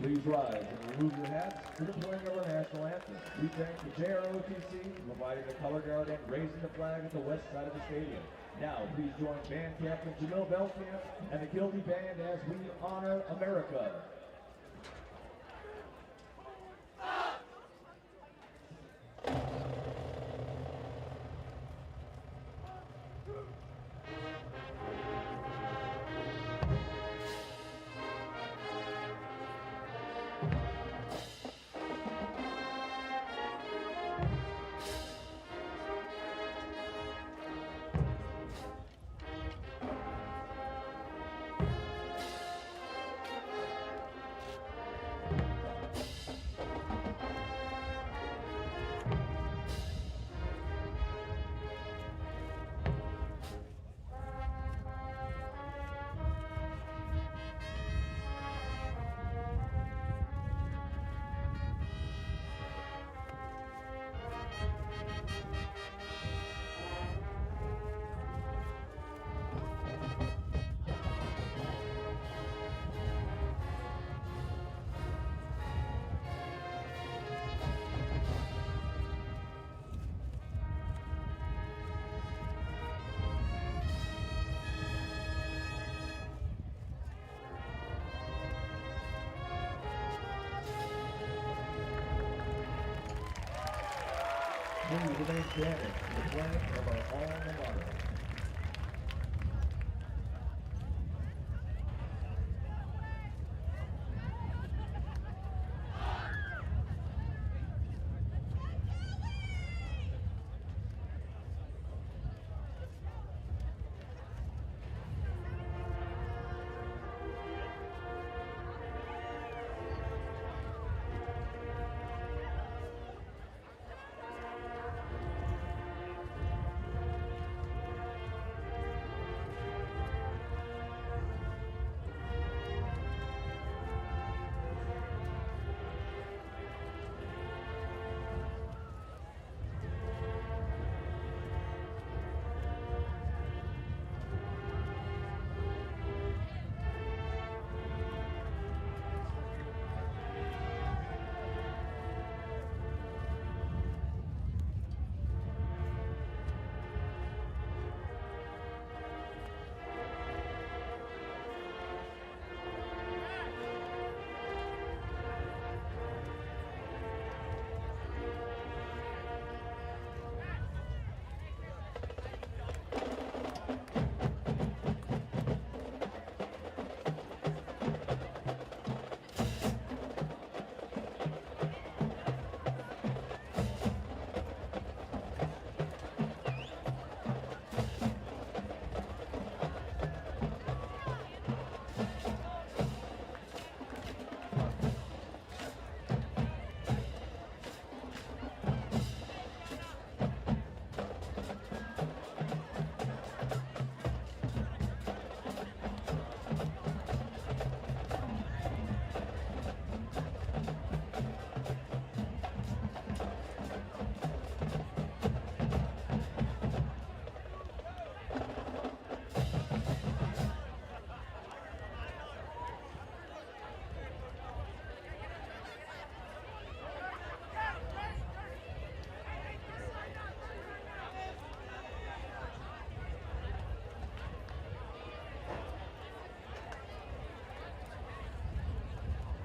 Please rise and remove your hats for the playing of our national anthem. We thank the JROTC for providing the color guard and raising the flag at the west side of the stadium. Now, please join Band Captain Jamil Belkamp and the Guilty Band as we honor America. Please remain standing for the flag of our alma mater.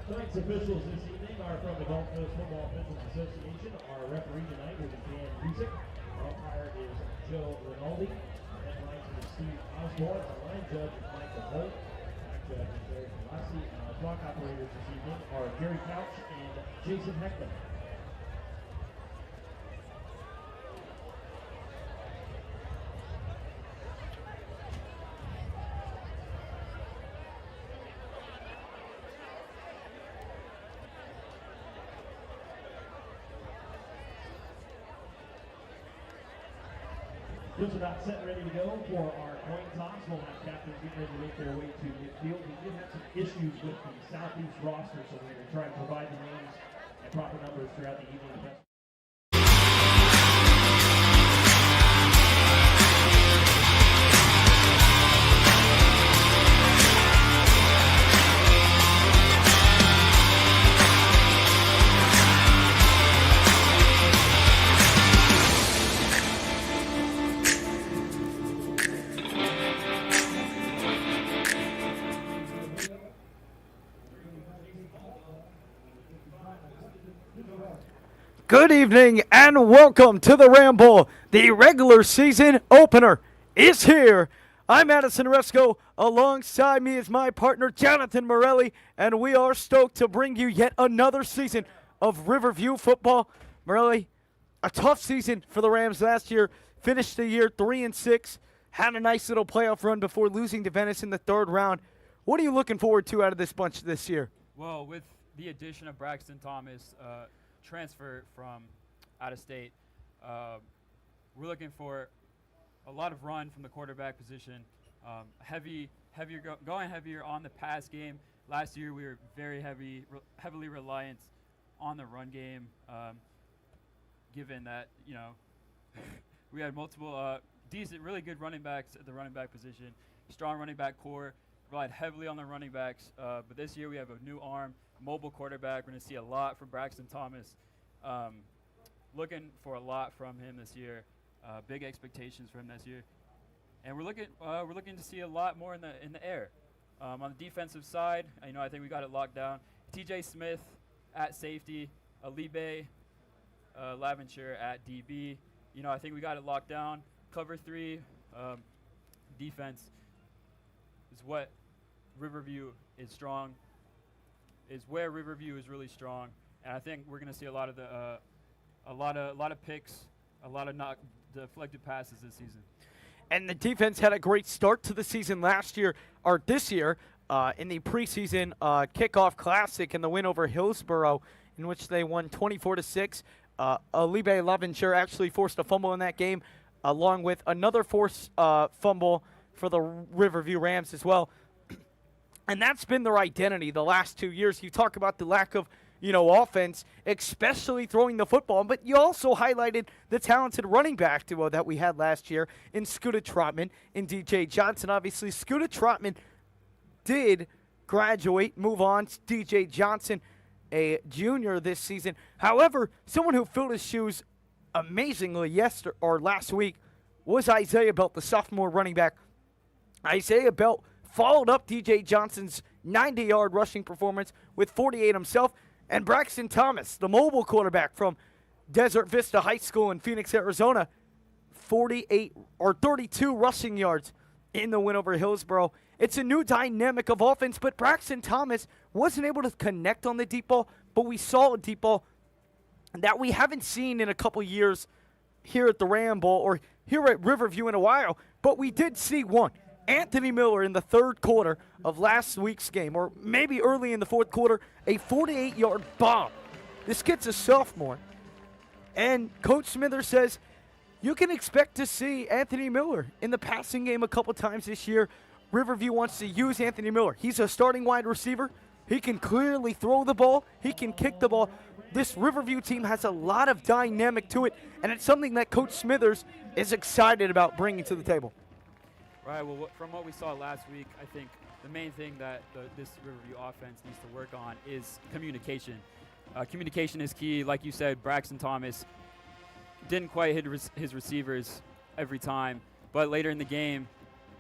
Tonight's officials this evening are from the Gulf Coast Football Officials Association. Our referee tonight will be Dan Cusick. Our umpire is Joe Rinaldi. Our linesman is Steve Osborne. Our line judge is Michael Holt. Track judge is Larry Galassi. And our clock operators this evening are Gary Couch and Jason Heckman. Those are not set ready to go for our coin toss. We'll have captains getting ready to make their way to midfield. We did have some issues with the Southeast roster, so we're going to try and provide the names and proper numbers throughout the evening. Good evening and welcome to the Ramble. The regular season opener is here. I'm Addison Resco. Alongside me is my partner Jonathan Morelli, and we are stoked to bring you yet another season of Riverview football. Morelli, a tough season for the Rams last year. Finished the year 3-6. Had a nice little playoff run before losing to Venice in the third round. What are you looking forward to out of this bunch this year? Well, with the addition of Braxton Thomas, transfer from out of state, we're looking for a lot of run from the quarterback position, going heavier on the pass game. Last year we were very heavily reliant on the run game, given that we had multiple decent, really good running backs at the running back position, strong running back core, relied heavily on the running backs. But this year we have a new arm, mobile quarterback. We're going to see a lot from Braxton Thomas. Looking for a lot from him this year. Big expectations for him this year, and we're looking to see a lot more in the air. On the defensive side, I think we got it locked down. T.J. Smith at safety, Alibe Laventure at DB. I think we got it locked down. Cover 3 defense is what Riverview is strong. Is where Riverview is really strong, and I think we're going to see a lot of picks, a lot of deflected passes this season. And the defense had a great start to the season this year, in the preseason kickoff classic and the win over Hillsborough, in which they won 24-6. Alibe Laventure actually forced a fumble in that game, along with another forced fumble for the Riverview Rams as well. And that's been their identity the last 2 years. You talk about the lack of offense, especially throwing the football. But you also highlighted the talented running back duo that we had last year in Scooter Trotman and DJ Johnson. Obviously, Scooter Trotman did graduate, move on. DJ Johnson, a junior this season. However, someone who filled his shoes amazingly last week was Isaiah Belt, the sophomore running back. Isaiah Belt followed up DJ Johnson's 90-yard rushing performance with 48 himself. And Braxton Thomas, the mobile quarterback from Desert Vista High School in Phoenix, Arizona, 32 rushing yards in the win over Hillsborough. It's a new dynamic of offense, but Braxton Thomas wasn't able to connect on the deep ball, but we saw a deep ball that we haven't seen in a couple years here at the Ramble or here at Riverview in a while, but we did see one. Anthony Miller in the third quarter of last week's game, or maybe early in the fourth quarter, a 48-yard bomb. This kid's a sophomore. And Coach Smithers says you can expect to see Anthony Miller in the passing game a couple times this year. Riverview wants to use Anthony Miller. He's a starting wide receiver. He can clearly throw the ball. He can kick the ball. This Riverview team has a lot of dynamic to it, and it's something that Coach Smithers is excited about bringing to the table. Right, well, from what we saw last week, I think the main thing that this Riverview offense needs to work on is communication. Communication is key. Like you said, Braxton Thomas didn't quite hit his receivers every time, but later in the game,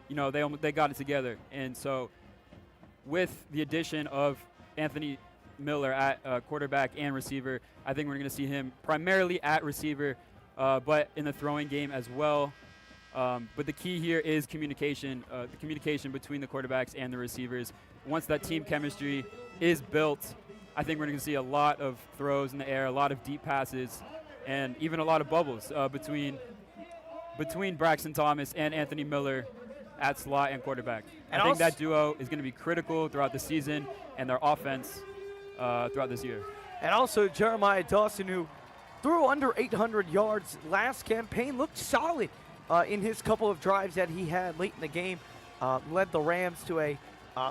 they got it together. And so with the addition of Anthony Miller at quarterback and receiver, I think we're going to see him primarily at receiver, but in the throwing game as well. But the key here is communication, the communication between the quarterbacks and the receivers. Once that team chemistry is built, I think we're going to see a lot of throws in the air, a lot of deep passes, and even a lot of bubbles between Braxton Thomas and Anthony Miller at slot and quarterback. And I think that duo is going to be critical throughout the season and their offense throughout this year. And also Jeremiah Dawson, who threw under 800 yards last campaign, looked solid in his couple of drives that he had late in the game. Led the Rams to a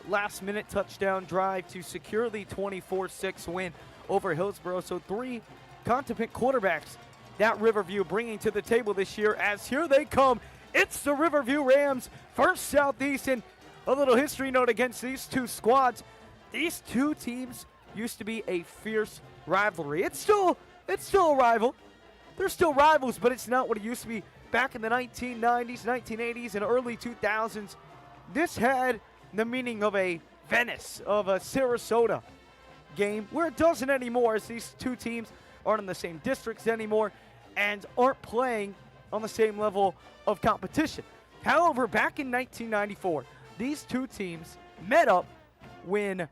last-minute touchdown drive to secure the 24-6 win over Hillsborough. So 3 competent quarterbacks that Riverview bringing to the table this year, as here they come. It's the Riverview Rams, first Southeast, and a little history note against these two squads. These two teams used to be a fierce rivalry. It's still a rival. They're still rivals, but it's not what it used to be back in the 1990s, 1980s, and early 2000s. This had the meaning of a Venice, of a Sarasota game, where it doesn't anymore, as these two teams aren't in the same districts anymore, and aren't playing on the same level of competition. However, back in 1994, these two teams met up when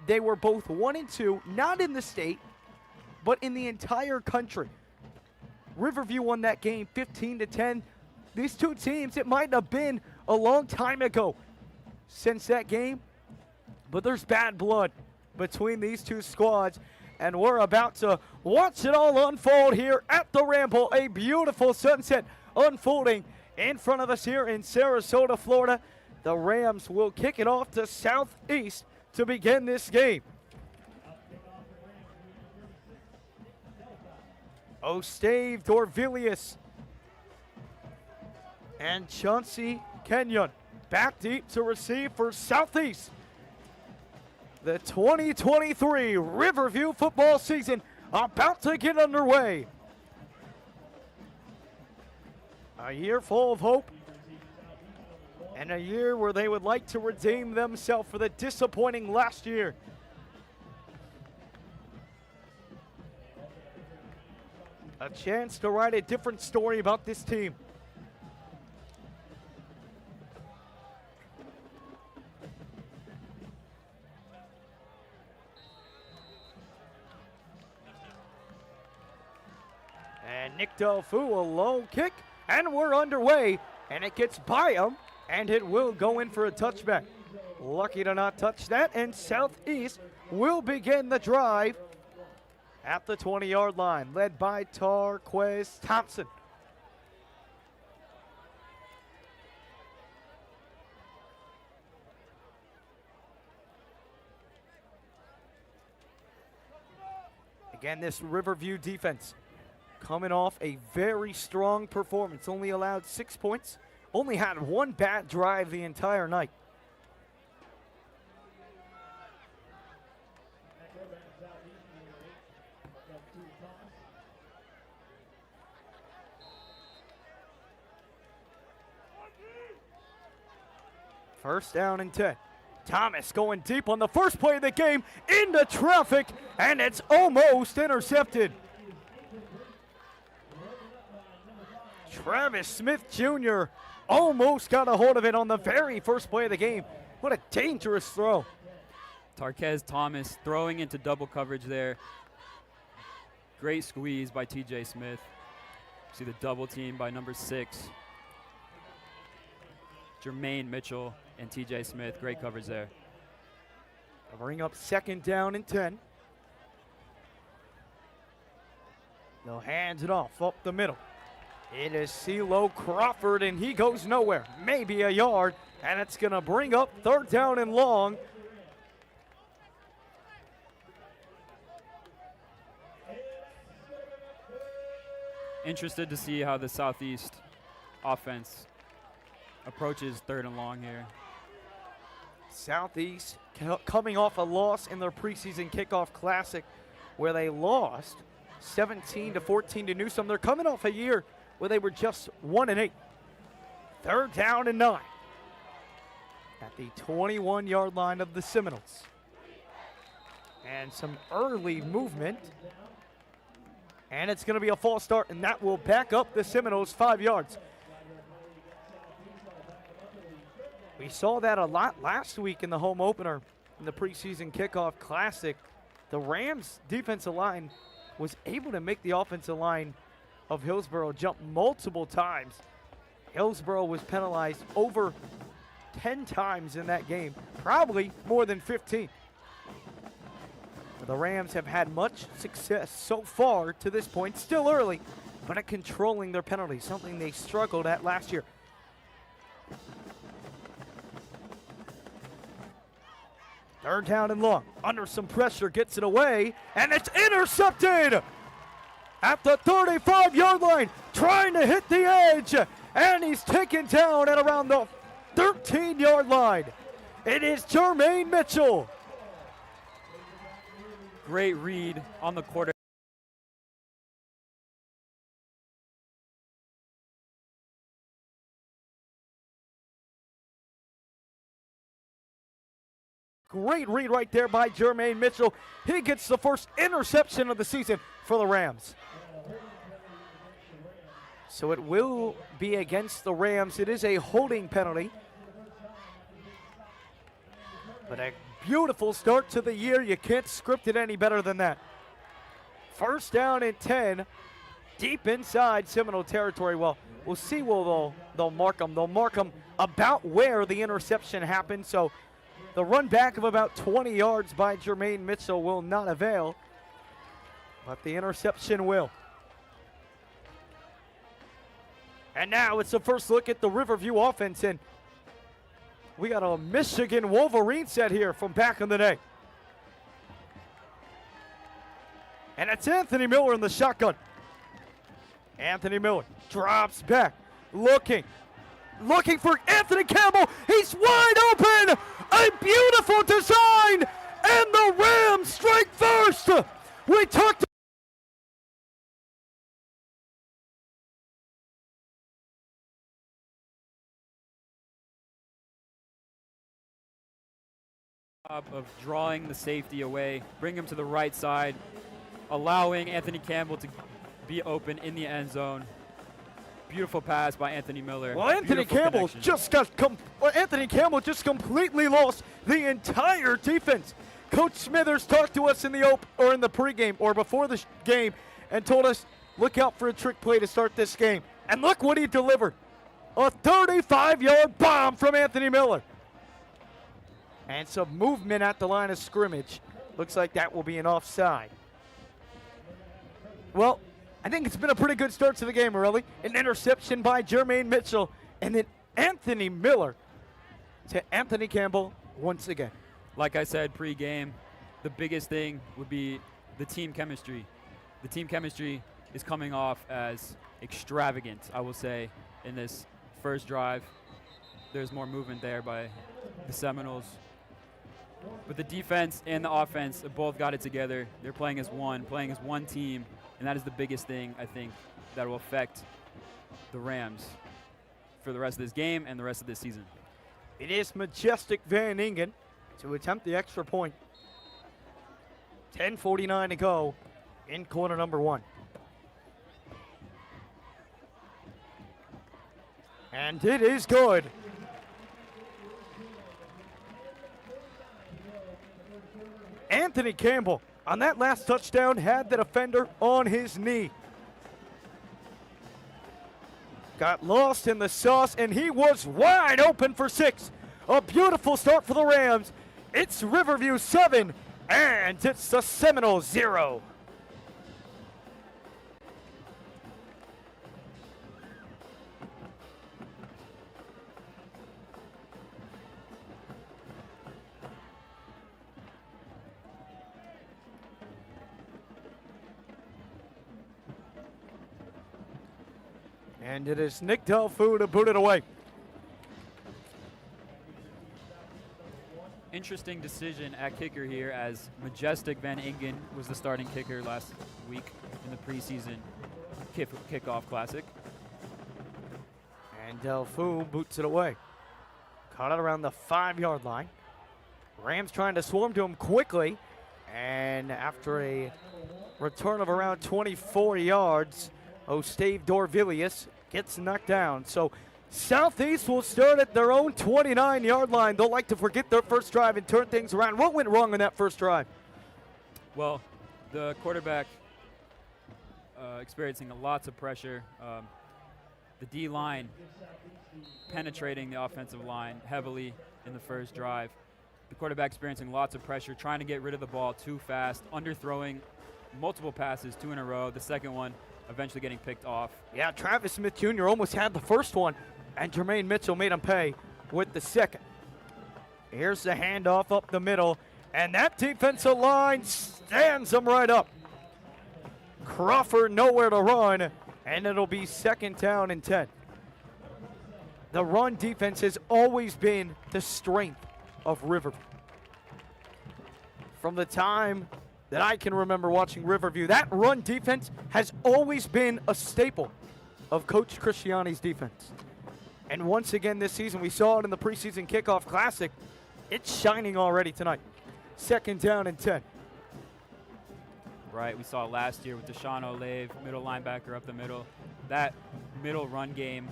they were both 1 and 2, not in the state, but in the entire country. Riverview won that game 15-10. These two teams, it might have been a long time ago since that game, but there's bad blood between these two squads, and we're about to watch it all unfold here at the Ramble. A beautiful sunset unfolding in front of us here in Sarasota, Florida. The Rams will kick it off to Southeast to begin this game. Ostave Dorvilius and Chauncey Kenyon back deep to receive for Southeast. The 2023 Riverview football season about to get underway. A year full of hope, and a year where they would like to redeem themselves for the disappointing last year. A chance to write a different story about this team. And Nick Delfu, a low kick, and we're underway, and it gets by him, and it will go in for a touchback. Lucky to not touch that, and Southeast will begin the drive at the 20-yard line, led by Tarquez Thompson. Again, this Riverview defense coming off a very strong performance. Only allowed 6 points. Only had one bad drive the entire night. First down and 10. Thomas going deep on the first play of the game into traffic, and it's almost intercepted. Travis Smith Jr. almost got a hold of it on the very first play of the game. What a dangerous throw. Tarquez Thomas throwing into double coverage there. Great squeeze by TJ Smith. See the double team by number 6. Jermaine Mitchell and TJ Smith. Great coverage there. They'll bring up second down and 10. They'll hand it off up the middle. It is CeeLo Crawford, and he goes nowhere. Maybe a yard, and it's going to bring up third down and long. Interested to see how the Southeast offense approaches third and long here. Southeast coming off a loss in their preseason kickoff classic where they lost 17-14 to Newsom. They're coming off a year where they were just 1-8. Third down and 9 at the 21-yard line of the Seminoles. And some early movement. And it's going to be a false start, and that will back up the Seminoles 5 yards. We saw that a lot last week in the home opener in the preseason kickoff classic. The Rams defensive line was able to make the offensive line of Hillsborough jump multiple times. Hillsborough was penalized over 10 times in that game, probably more than 15. The Rams have had much success so far to this point, still early, but at controlling their penalties, something they struggled at last year. Third down and long, under some pressure, gets it away, and it's intercepted at the 35-yard line, trying to hit the edge, and he's taken down at around the 13-yard line. It is Jermaine Mitchell. Great read on the quarter. Great read right there by Jermaine Mitchell. He gets the first interception of the season for the Rams. So it will be against the Rams. It is a holding penalty. But a beautiful start to the year. You can't script it any better than that. First down and 10, deep inside Seminole territory. Well, we'll see where they'll mark them. They'll mark them about where the interception happened. So the run back of about 20 yards by Jermaine Mitchell will not avail, but the interception will. And now it's the first look at the Riverview offense, and we got a Michigan Wolverine set here from back in the day. And it's Anthony Miller in the shotgun. Anthony Miller drops back, looking for Anthony Campbell. He's wide open. A beautiful design, and the Rams strike first. We talked of drawing the safety away, bring him to the right side, allowing Anthony Campbell to be open in the end zone. Beautiful pass by Anthony Miller. Well, Anthony Beautiful Campbell connection. just completely lost the entire defense. Coach Smithers talked to us in the pregame or before the game and told us, look out for a trick play to start this game. And look what he delivered. A 35-yard bomb from Anthony Miller. And some movement at the line of scrimmage. Looks like that will be an offside. Well, I think it's been a pretty good start to the game, really. An interception by Jermaine Mitchell, and then Anthony Miller to Anthony Campbell once again. Like I said pre-game, the biggest thing would be the team chemistry. The team chemistry is coming off as extravagant, I will say, in this first drive. There's more movement there by the Seminoles. But the defense and the offense have both got it together. They're playing as one team. And that is the biggest thing, I think, that will affect the Rams for the rest of this game and the rest of this season. It is Majestic Van Ingen to attempt the extra point. 10:49 to go in quarter number 1. And it is good. Anthony Campbell on that last touchdown had the defender on his knee. Got lost in the sauce, and he was wide open for 6. A beautiful start for the Rams. It's Riverview 7, and it's the Seminoles 0. And it is Nick Delfu to boot it away. Interesting decision at kicker here, as Majestic Van Ingen was the starting kicker last week in the preseason kickoff classic. And Delfu boots it away. Caught it around the 5-yard line. Rams trying to swarm to him quickly. And after a return of around 24 yards, Ostave Dorvilius gets knocked down. So Southeast will start at their own 29-yard line. They'll like to forget their first drive and turn things around. What went wrong on that first drive? Well, the quarterback experiencing lots of pressure. The D-line penetrating the offensive line heavily in the first drive. The quarterback experiencing lots of pressure, trying to get rid of the ball too fast, underthrowing multiple passes, 2 in a row. The second one eventually getting picked off. Yeah, Travis Smith Jr. almost had the first one, and Jermaine Mitchell made him pay with the second. Here's the handoff up the middle, and that defensive line stands them right up. Crawford nowhere to run, and it'll be 2nd down and 10. The run defense has always been the strength of Riverview. From the time that I can remember watching Riverview, that run defense has always been a staple of Coach Christiani's defense. And once again this season, we saw it in the preseason kickoff classic, It's shining already tonight. Second down and 10. Right, we saw it last year with Deshaun Olave, middle linebacker up the middle. That middle run game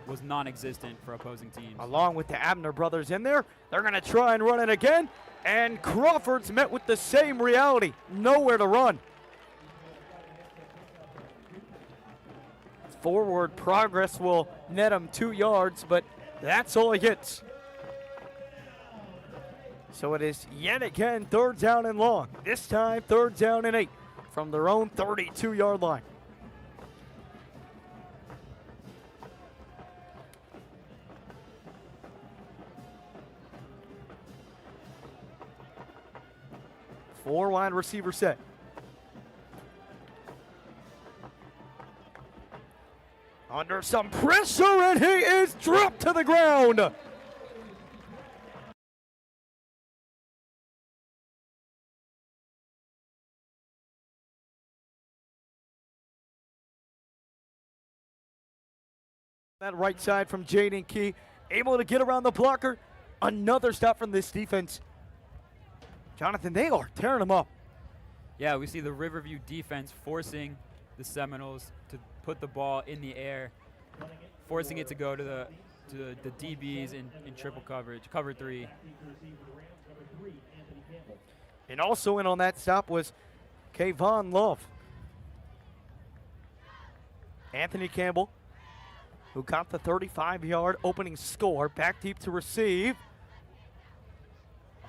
was non-existent for opposing teams. Along with the Abner brothers in there, they're going to try and run it again. And Crawford's met with the same reality. Nowhere to run. Forward progress will net him 2 yards, but that's all he gets. So it is yet again 3rd down and long. This time 3rd down and 8 from their own 32-yard line. Four wide receiver set. Under some pressure, and he is dropped to the ground. That right side from Jaden Key, able to get around the blocker. Another stop from this defense. Jonathan, they are tearing them up. Yeah, we see the Riverview defense forcing the Seminoles to put the ball in the air, forcing it to go to the DBs in triple coverage, cover 3. And also in on that stop was Kayvon Love. Anthony Campbell, who got the 35-yard opening score, back deep to receive.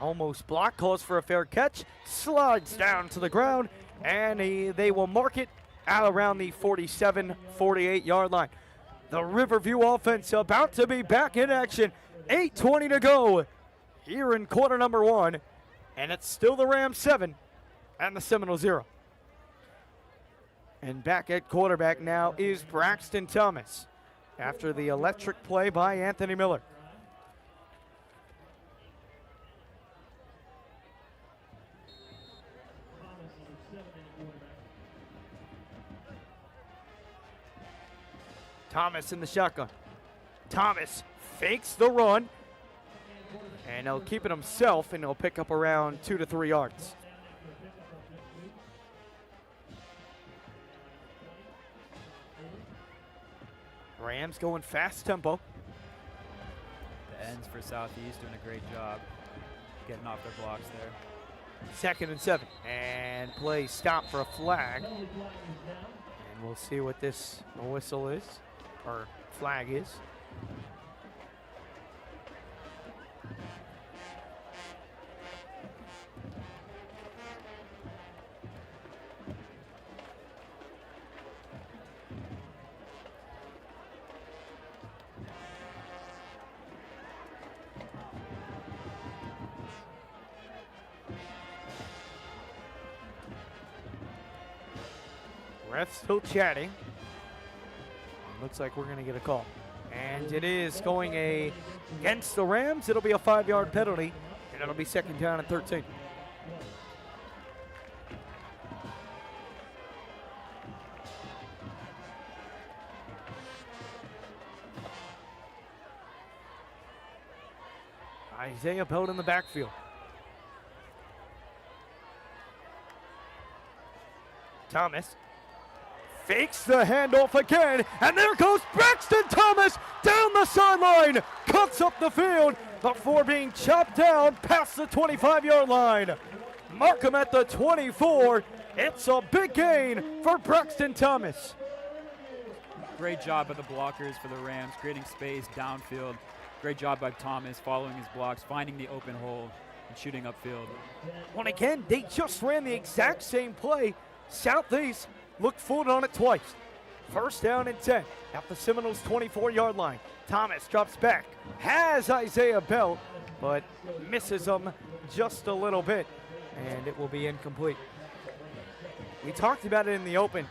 Almost blocked, calls for a fair catch, slides down to the ground, and they will mark it out around the 47, 48-yard line. The Riverview offense about to be back in action. 8:20 to go here in quarter number 1, and it's still the Rams 7 and the Seminoles 0. And back at quarterback now is Braxton Thomas after the electric play by Anthony Miller. Thomas in the shotgun. Thomas fakes the run, and he'll keep it himself, and he'll pick up around 2 to 3 yards. Rams going fast tempo. The ends for Southeast doing a great job getting off their blocks there. 2nd and 7, and play stop for a flag. And we'll see what this whistle is, or flag is. Ref's still chatting. Looks like we're going to get a call. And it is going against the Rams. It'll be a 5-yard penalty, and it'll be 2nd down and 13. Isaiah Belt in the backfield. Thomas fakes the handoff again, and there goes Braxton Thomas down the sideline, cuts up the field before being chopped down past the 25-yard line. Mark him at the 24. It's a big gain for Braxton Thomas. Great job by the blockers for the Rams, creating space downfield. Great job by Thomas following his blocks, finding the open hole, and shooting upfield. Well, again, they just ran the exact same play. Southeast looked forward on it twice. 1st down and 10 at the Seminoles 24-yard line. Thomas drops back, has Isaiah Bell, but misses him just a little bit, and it will be incomplete. We talked about it in the open.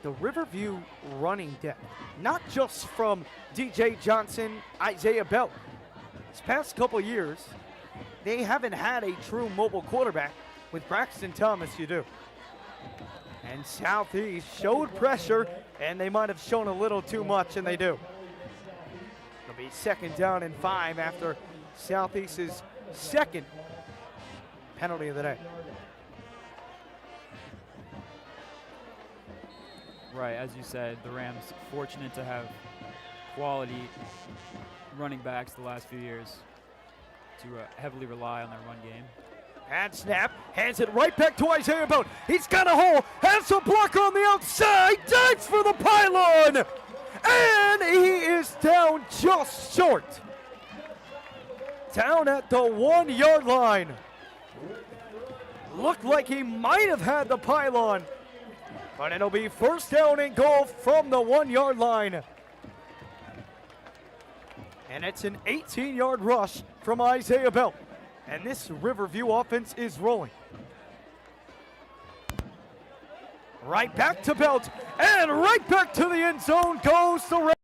The Riverview running depth, not just from DJ Johnson, Isaiah Bell. This past couple years, they haven't had a true mobile quarterback. With Braxton Thomas, you do. And Southeast showed pressure, and they might have shown a little too much, and they do. It'll be 2nd down and 5 after Southeast's second penalty of the day. Right, as you said, the Rams fortunate to have quality running backs the last few years to heavily rely on their run game. And snap, hands it right back to Isaiah Bone. He's got a hole, has a block on the outside, dives for the pylon, and he is down just short. Down at the 1 yard line. Looked like he might have had the pylon, but it'll be first down and goal from the 1 yard line. And it's an 18-yard rush from Isaiah Bell. And this Riverview offense is rolling. Right back to Belt, and right back to the end zone goes the Rams.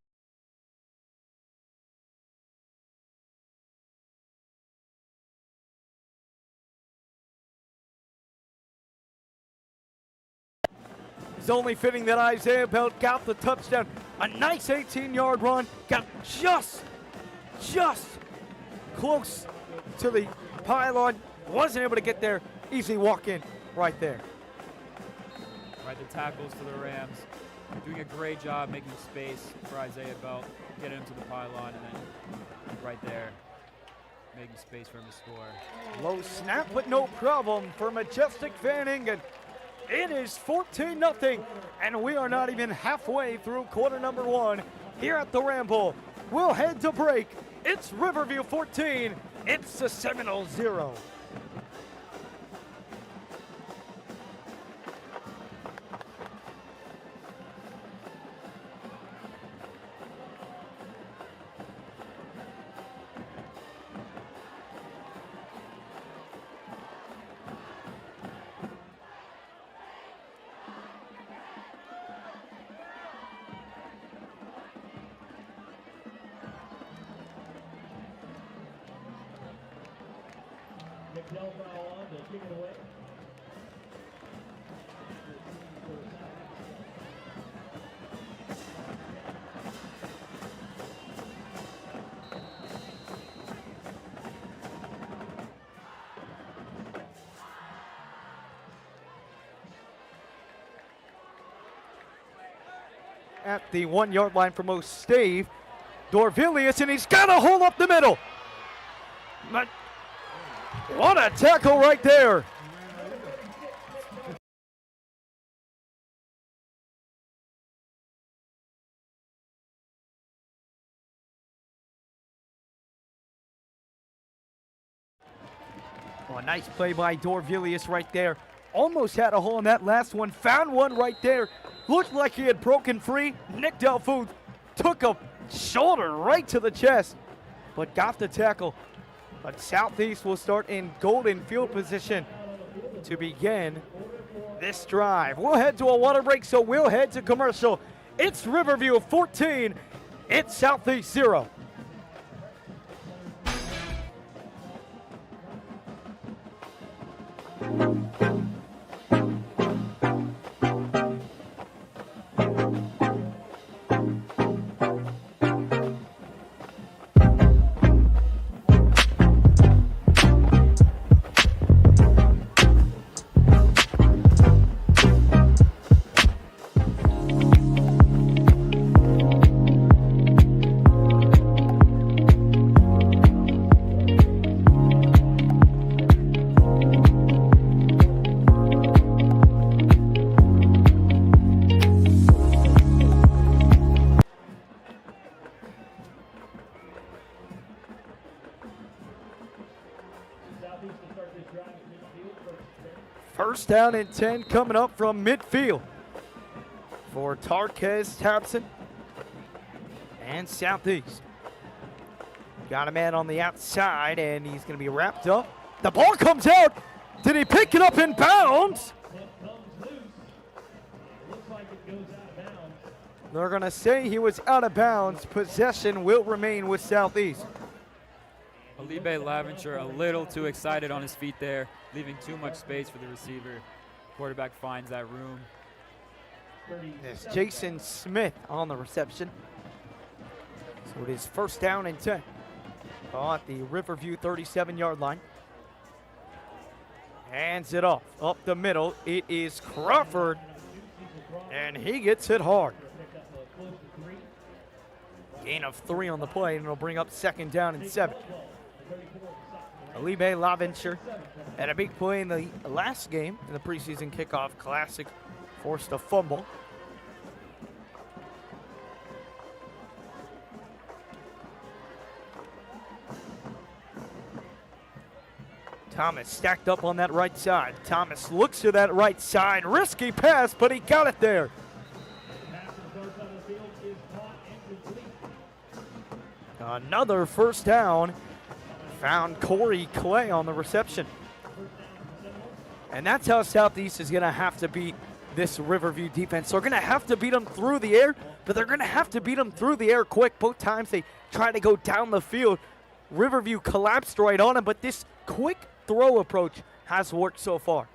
It's only fitting that Isaiah Belt got the touchdown. A nice 18-yard run, got just close to the pylon, wasn't able to get there. Easy walk in right there. Right, the tackles for the Rams doing a great job making space for Isaiah Belt, getting him to the pylon, and then right there making space for him to score. Low snap, but no problem for Majestic Van Ingen. It is 14-0, and we are not even halfway through quarter number 1 here at the Ramble. We'll head to break. It's Riverview 14. It's the Seminoles 0. McDell foul on to kick it away. At the 1 yard line for Most Stave, Dorvilius, and he's got a hole up the middle. But what a tackle right there. Oh, a nice play by Dorvilius right there. Almost had a hole in that last one. Found one right there. Looked like he had broken free. Nick Delfood took a shoulder right to the chest, but got the tackle. But Southeast will start in golden field position to begin this drive. We'll head to a water break, so we'll head to commercial. It's Riverview 14. It's Southeast 0. First down and 10 coming up from midfield for Tarquez Thompson and Southeast. Got a man on the outside, and he's going to be wrapped up. The ball comes out. Did he pick it up in bounds? They're going to say he was out of bounds. Possession will remain with Southeast. Alibe Laventure a little too excited on his feet there, leaving too much space for the receiver. Quarterback finds that room. There's Jason Smith on the reception. So it is first down and 10. at the Riverview 37-yard line. Hands it off up the middle. It is Crawford, and he gets hit hard. Gain of 3 on the play, and it'll bring up 2nd down and 7. Alibe Laventure had a big play in the last game in the preseason kickoff classic, forced a fumble. Thomas stacked up on that right side. Thomas looks to that right side. Risky pass, but he got it there. Another first down. Found Corey Clay on the reception. And that's how Southeast is going to have to beat this Riverview defense. They're going to have to beat them through the air, but they're going to have to beat them through the air quick. Both times they try to go down the field. Riverview collapsed right on him, but this quick throw approach has worked so far.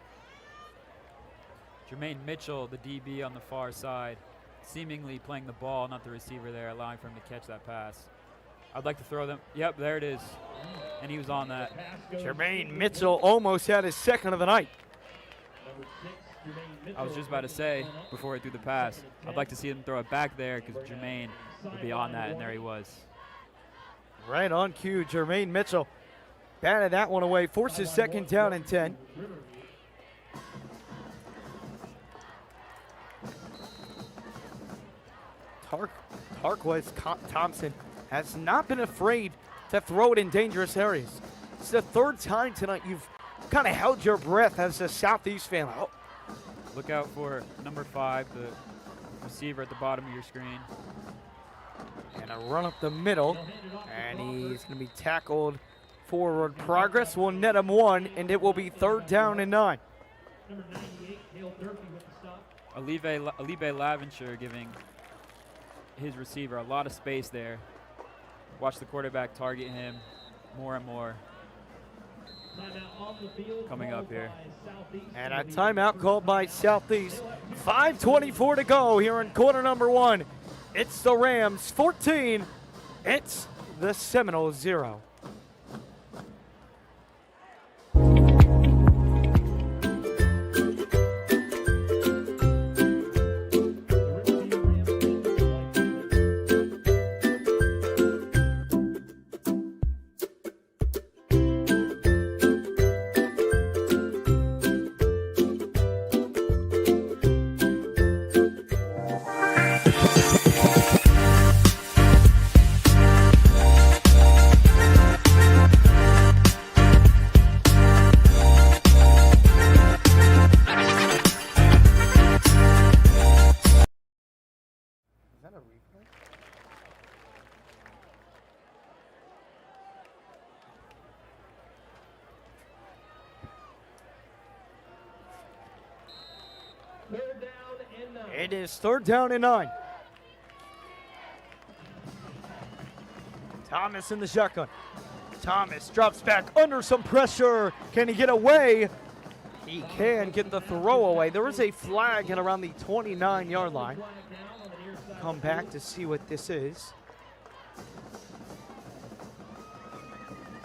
Jermaine Mitchell, the DB on the far side, seemingly playing the ball, not the receiver there, allowing for him to catch that pass. I'd like to throw them. Yep, there it is. And he was on that. Jermaine Mitchell almost had his 2nd of the night. I was just about to say, before I threw the pass, I'd like to see him throw it back there because Jermaine would be on that, and there he was. Right on cue, Jermaine Mitchell batted that one away, forces 2nd down and 10. Tarquez Thompson has not been afraid to throw it in dangerous areas. It's the 3rd time tonight you've kind of held your breath as a Southeast fan. Oh. Look out for number 5, the receiver at the bottom of your screen. And a run up the middle, and he's going to be tackled. Forward progress will net him 1, and it will be 3rd down and 9. Alibe Laventure giving his receiver a lot of space there. Watch the quarterback target him more and more. Coming up here. And a timeout called by Southeast. 5:24 to go here in quarter number 1. It's the Rams 14. It's the Seminoles 0. It is 3rd down and 9. Thomas in the shotgun. Thomas drops back under some pressure. Can he get away? He can get the throw away. There is a flag at around the 29-yard line. Come back to see what this is.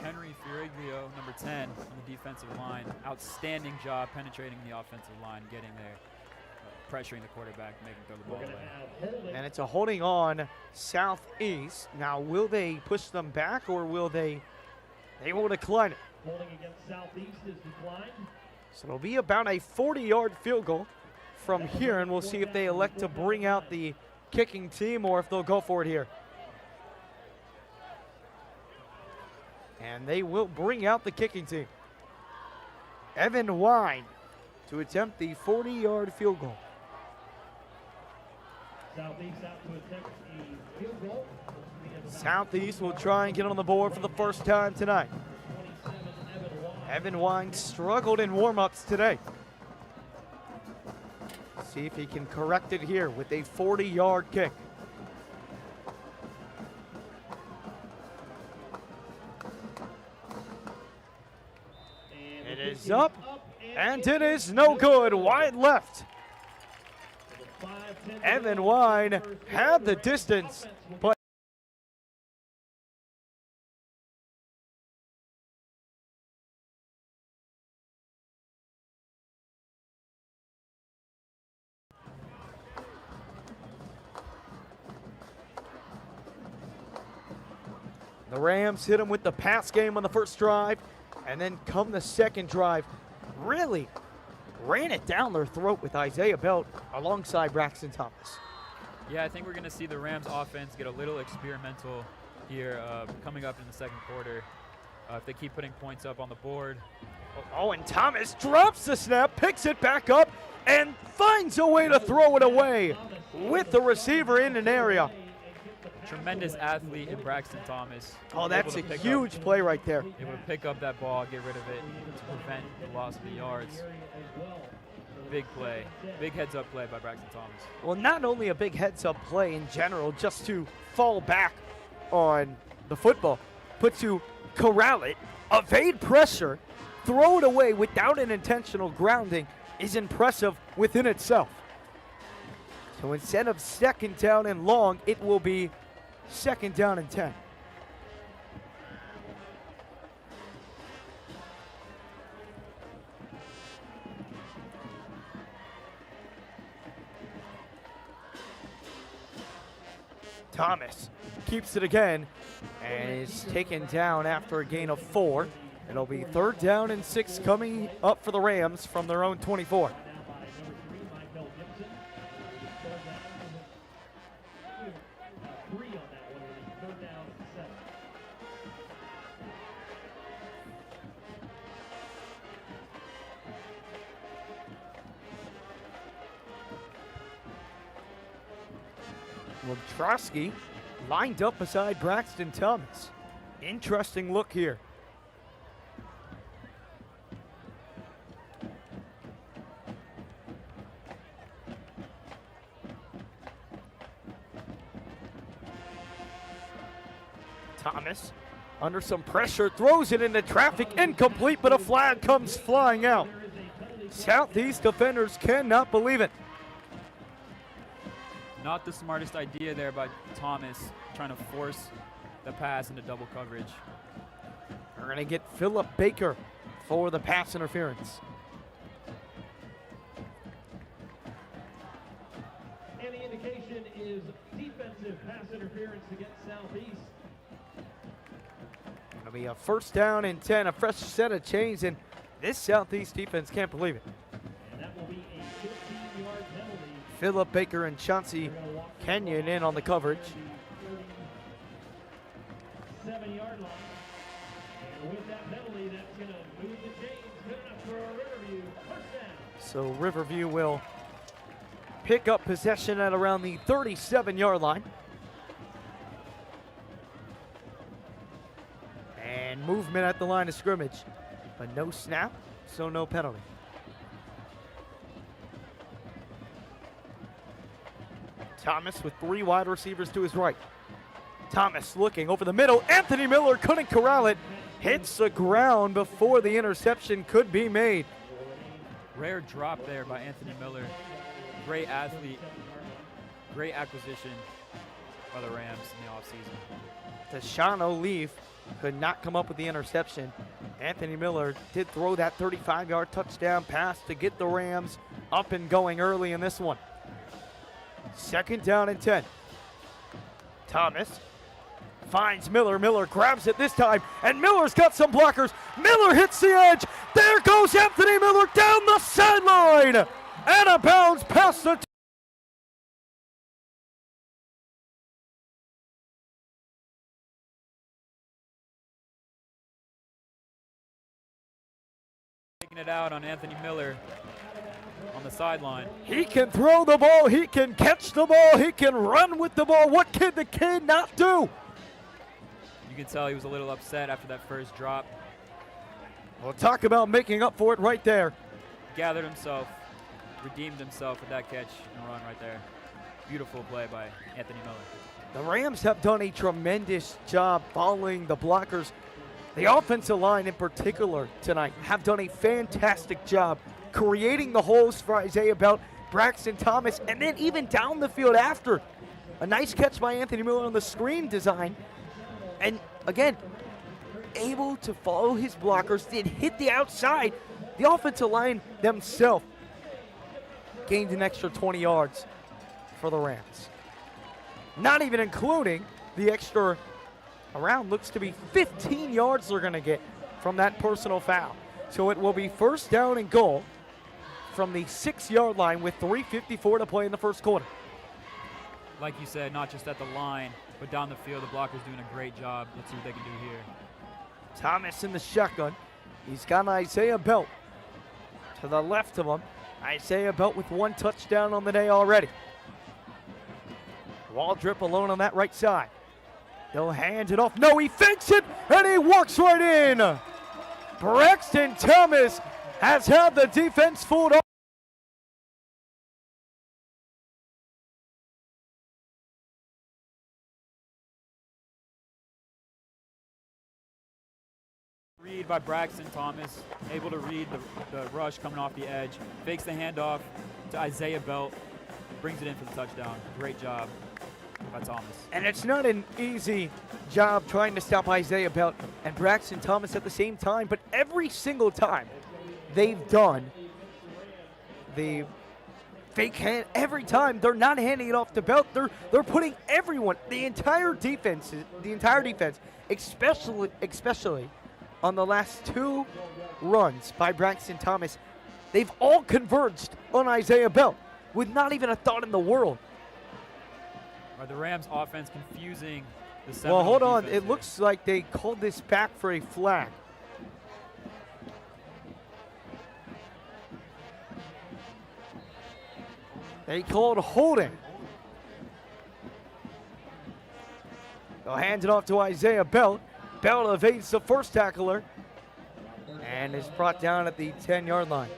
Henry Furiglio, number 10 on the defensive line. Outstanding job penetrating the offensive line, getting there, pressuring the quarterback, making throw the ball away. And it's a holding on Southeast. Now, will they push them back, or will they will decline it? Holding against Southeast is declined. So it'll be about a 40-yard field goal from here, and we'll see if they elect to bring out the kicking team or if they'll go for it here. And they will bring out the kicking team. Evan Wine to attempt the 40-yard field goal. Southeast out to attempt the field goal. Southeast will try and get on the board for the first time tonight. 27, Evan Wine struggled in warm-ups today. See if he can correct it here with a 40-yard kick. It is up, and it is no good. Wide left. Evan Wine had the distance, but The Rams hit him with the pass game on the first drive, and then come the second drive, really ran it down their throat with Isaiah Belt alongside Braxton Thomas. Yeah, I think we're going to see the Rams offense get a little experimental here coming up in the second quarter. If they keep putting points up on the board. Oh, and Thomas drops the snap, picks it back up, and finds a way to throw it away with the receiver in an area. Tremendous athlete in Braxton Thomas. Oh, that's a huge play right there. Able to pick up that ball, get rid of it to prevent the loss of the yards. Big play, big heads-up play by Braxton Thomas. Well, not only a big heads-up play in general, just to fall back on the football, but to corral it, evade pressure, throw it away without an intentional grounding is impressive within itself. So instead of second down and long, it will be second down and 10. Thomas keeps it again and is taken down after a gain of 4. It'll be third down and 6 coming up for the Rams from their own 24. Trosky lined up beside Braxton Thomas. Interesting look here. Thomas, under some pressure, throws it into traffic, incomplete, but a flag comes flying out. Southeast defenders cannot believe it. Not the smartest idea there by Thomas, trying to force the pass into double coverage. We're going to get Philip Baker for the pass interference. And the indication is defensive pass interference against Southeast. It'll be a first down and 10, a fresh set of chains, and this Southeast defense can't believe it. And that will be a 15-yard penalty. Philip Baker and Chauncey Kenyon in on the coverage. 7-yard line. And with that penalty, that's going to move the chains. Good enough for a Riverview first down. So Riverview will pick up possession at around the 37-yard line. And movement at the line of scrimmage. But no snap, so no penalty. Thomas with 3 wide receivers to his right. Thomas looking over the middle. Anthony Miller couldn't corral it. Hits the ground before the interception could be made. Rare drop there by Anthony Miller. Great athlete. Great acquisition by the Rams in the offseason. Deshaun O'Leaf could not come up with the interception. Anthony Miller did throw that 35-yard touchdown pass to get the Rams up and going early in this one. Second down and 10. Thomas finds Miller. Miller grabs it this time, and Miller's got some blockers. Miller hits the edge. There goes Anthony Miller down the sideline. And a bounce past the Taking it out on Anthony Miller on the sideline. He can throw the ball, he can catch the ball, he can run with the ball. What can the kid not do? You can tell he was a little upset after that first drop. We'll talk about making up for it right there. Gathered himself, redeemed himself with that catch and run right there. Beautiful play by Anthony Miller. The Rams have done a tremendous job following the blockers. The offensive line in particular tonight have done a fantastic job creating the holes for Isaiah Belt, Braxton Thomas, and then even down the field after. A nice catch by Anthony Miller on the screen design. And again, able to follow his blockers, did hit the outside. The offensive line themselves gained an extra 20 yards for the Rams. Not even including the extra around looks to be 15 yards they're going to get from that personal foul. So it will be first down and goal from the 6-yard line with 3:54 to play in the first quarter. Like you said, not just at the line, but down the field, the blocker's doing a great job. Let's see what they can do here. Thomas in the shotgun. He's got Isaiah Belt to the left of him. Isaiah Belt with 1 touchdown on the day already. Waldrip alone on that right side. He'll hand it off. No, he fakes it, and he walks right in. Braxton Thomas has had the defense fooled up. Read by Braxton Thomas, able to read the rush coming off the edge, fakes the handoff to Isaiah Belt, brings it in for the touchdown. Great job by Thomas. And it's not an easy job trying to stop Isaiah Belt and Braxton Thomas at the same time, but every single time they've done the fake hand, every time they're not handing it off to Belt, they're putting everyone, the entire defense, especially on the last 2 runs by Braxton Thomas, they've all converged on Isaiah Belt with not even a thought in the world. Are the Rams offense confusing the Seminoles? Well, hold on. defense It here? looks like they called this back for a flag. They called holding. They'll hand it off to Isaiah Belt. Belt evades the first tackler and is brought down at the 10-yard line.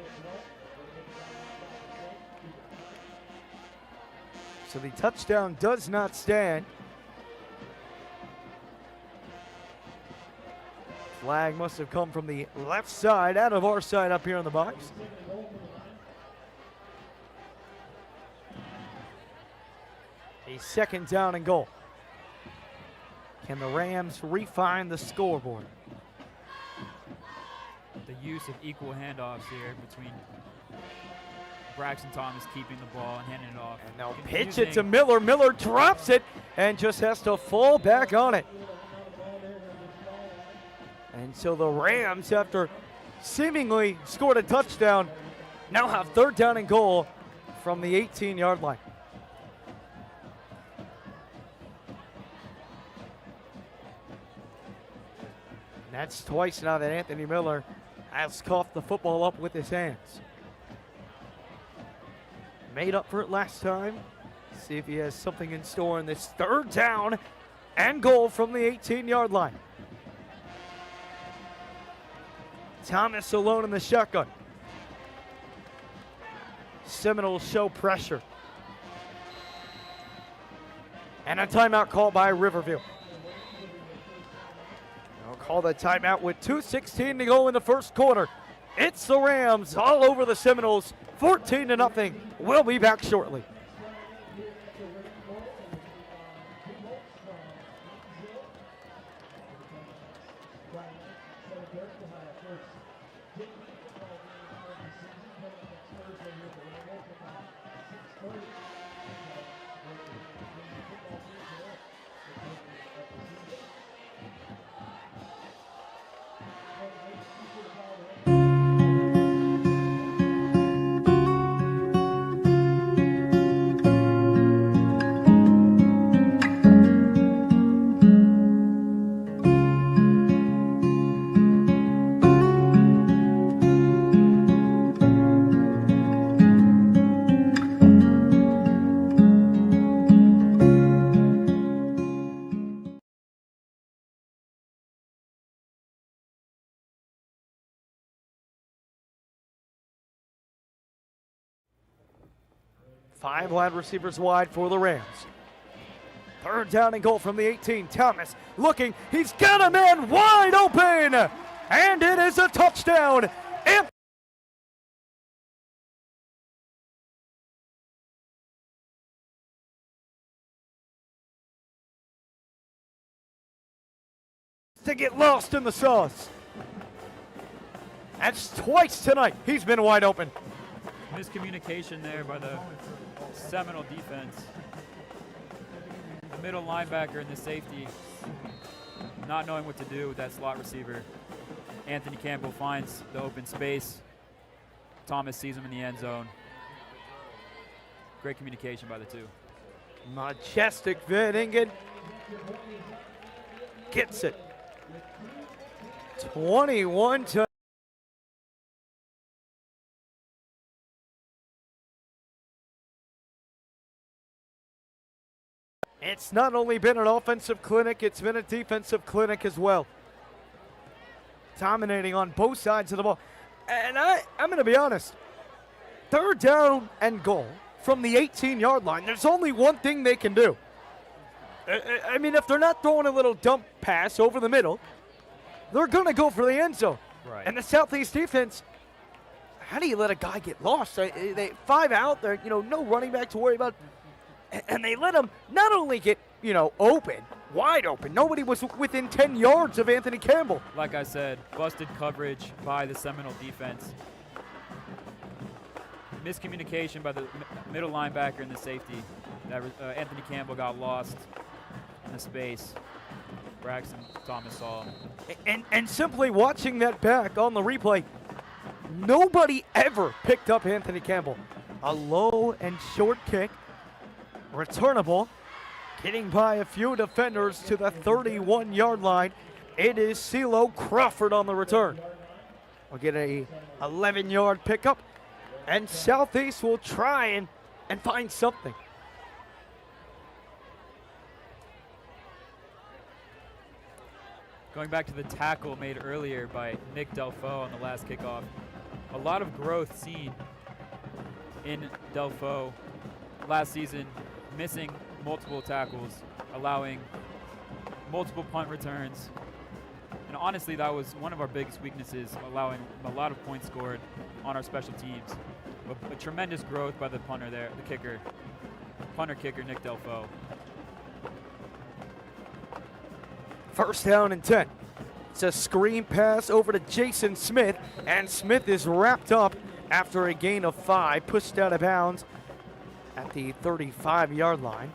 So the touchdown does not stand. Flag must have come from the left side, out of our side up here in the box. A second down and goal. Can the Rams refine the scoreboard? The use of equal handoffs here between Braxton Thomas keeping the ball and handing it off. And they'll pitch it to Miller. Miller drops it and just has to fall back on it. And so the Rams, after seemingly scored a touchdown, now have third down and goal from the 18-yard line. And that's twice now that Anthony Miller has coughed the football up with his hands. Made up for it last time. See if he has something in store in this third down and goal from the 18-yard line. Thomas alone in the shotgun. Seminoles show pressure. And a timeout called by Riverview. They'll call the timeout with 2:16 to go in the first quarter. It's the Rams all over the Seminoles, 14-0. We'll be back shortly. Five wide receivers wide for the Rams. Third down and goal from the 18. Thomas looking. He's got a man wide open. And it is a touchdown. To get lost in the sauce. That's twice tonight. He's been wide open. Miscommunication there by the Seminole defense. The middle linebacker and the safety not knowing what to do with that slot receiver. Anthony Campbell finds the open space. Thomas sees him in the end zone. Great communication by the two. Majestic Van Ingen gets it. 21 to It's not only been an offensive clinic, it's been a defensive clinic as well. Dominating on both sides of the ball. And I'm going to be honest. 3rd down and goal from the 18-yard line. There's only one thing they can do. I mean, if they're not throwing a little dump pass over the middle, they're going to go for the end zone. Right. And the Southeast defense, how do you let a guy get lost? They 5 out there, no running back to worry about. And they let him not only get, open, wide open. Nobody was within 10 yards of Anthony Campbell. Like I said, busted coverage by the Seminole defense. Miscommunication by the middle linebacker and the safety. That Anthony Campbell got lost in the space. Braxton Thomas saw him. And simply watching that back on the replay, nobody ever picked up Anthony Campbell. A low and short kick. Returnable, getting by a few defenders to the 31-yard line. It is CeeLo Crawford on the return. We'll get a 11-yard pickup, and Southeast will try and find something. Going back to the tackle made earlier by Nick Delfaux on the last kickoff, a lot of growth seen in Delfaux last season, missing multiple tackles, allowing multiple punt returns. And honestly, that was one of our biggest weaknesses, allowing a lot of points scored on our special teams. A tremendous growth by the punter there, the kicker, punter-kicker Nick Delfaux. 1st down and 10. It's a screen pass over to Jason Smith, and Smith is wrapped up after a gain of 5, pushed out of bounds at the 35-yard line.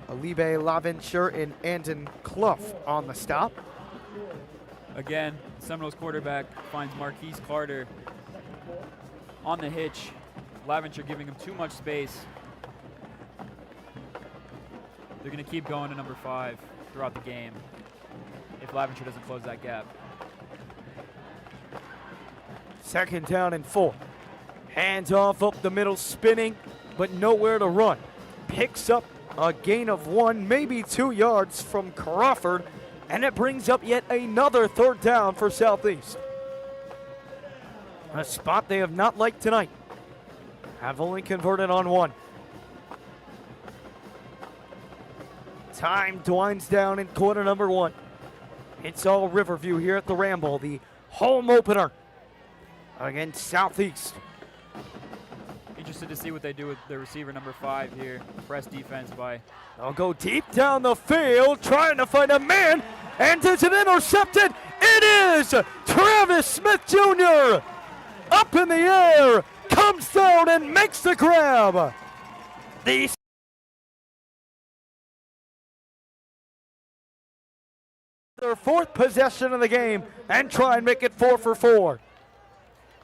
Alibe Laventure and Andon Clough on the stop. Again, Seminoles quarterback finds Marquise Carter on the hitch. Laventure giving him too much space. They're going to keep going to number 5 throughout the game if Laventure doesn't close that gap. 2nd down and 4. Hands off up the middle, spinning, but nowhere to run. Picks up a gain of 1, maybe 2 yards from Crawford, and it brings up yet another 3rd down for Southeast. A spot they have not liked tonight. Have only converted on 1. Time winds down in quarter number 1. It's all Riverview here at the Ramble, the home opener against Southeast. Interested to see what they do with the receiver number 5 here. Press defense by. They'll go deep down the field, trying to find a man, and is it intercepted? It is Travis Smith Jr. Up in the air, comes down and makes the grab. Their 4th possession of the game, and try and make it 4 for 4.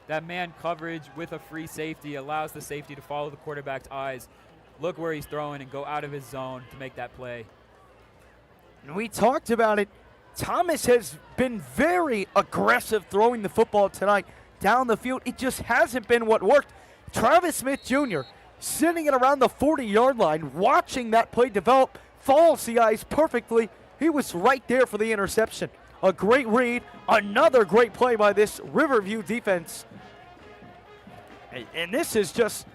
That man coverage with a free safety allows the safety to follow the quarterback's eyes, look where he's throwing, and go out of his zone to make that play. And we talked about it. Thomas has been very aggressive throwing the football tonight down the field. It just hasn't been what worked. Travis Smith Jr. sitting at around the 40-yard line, watching that play develop, follows the eyes perfectly. He was right there for the interception. A great read, another great play by this Riverview defense. And this is just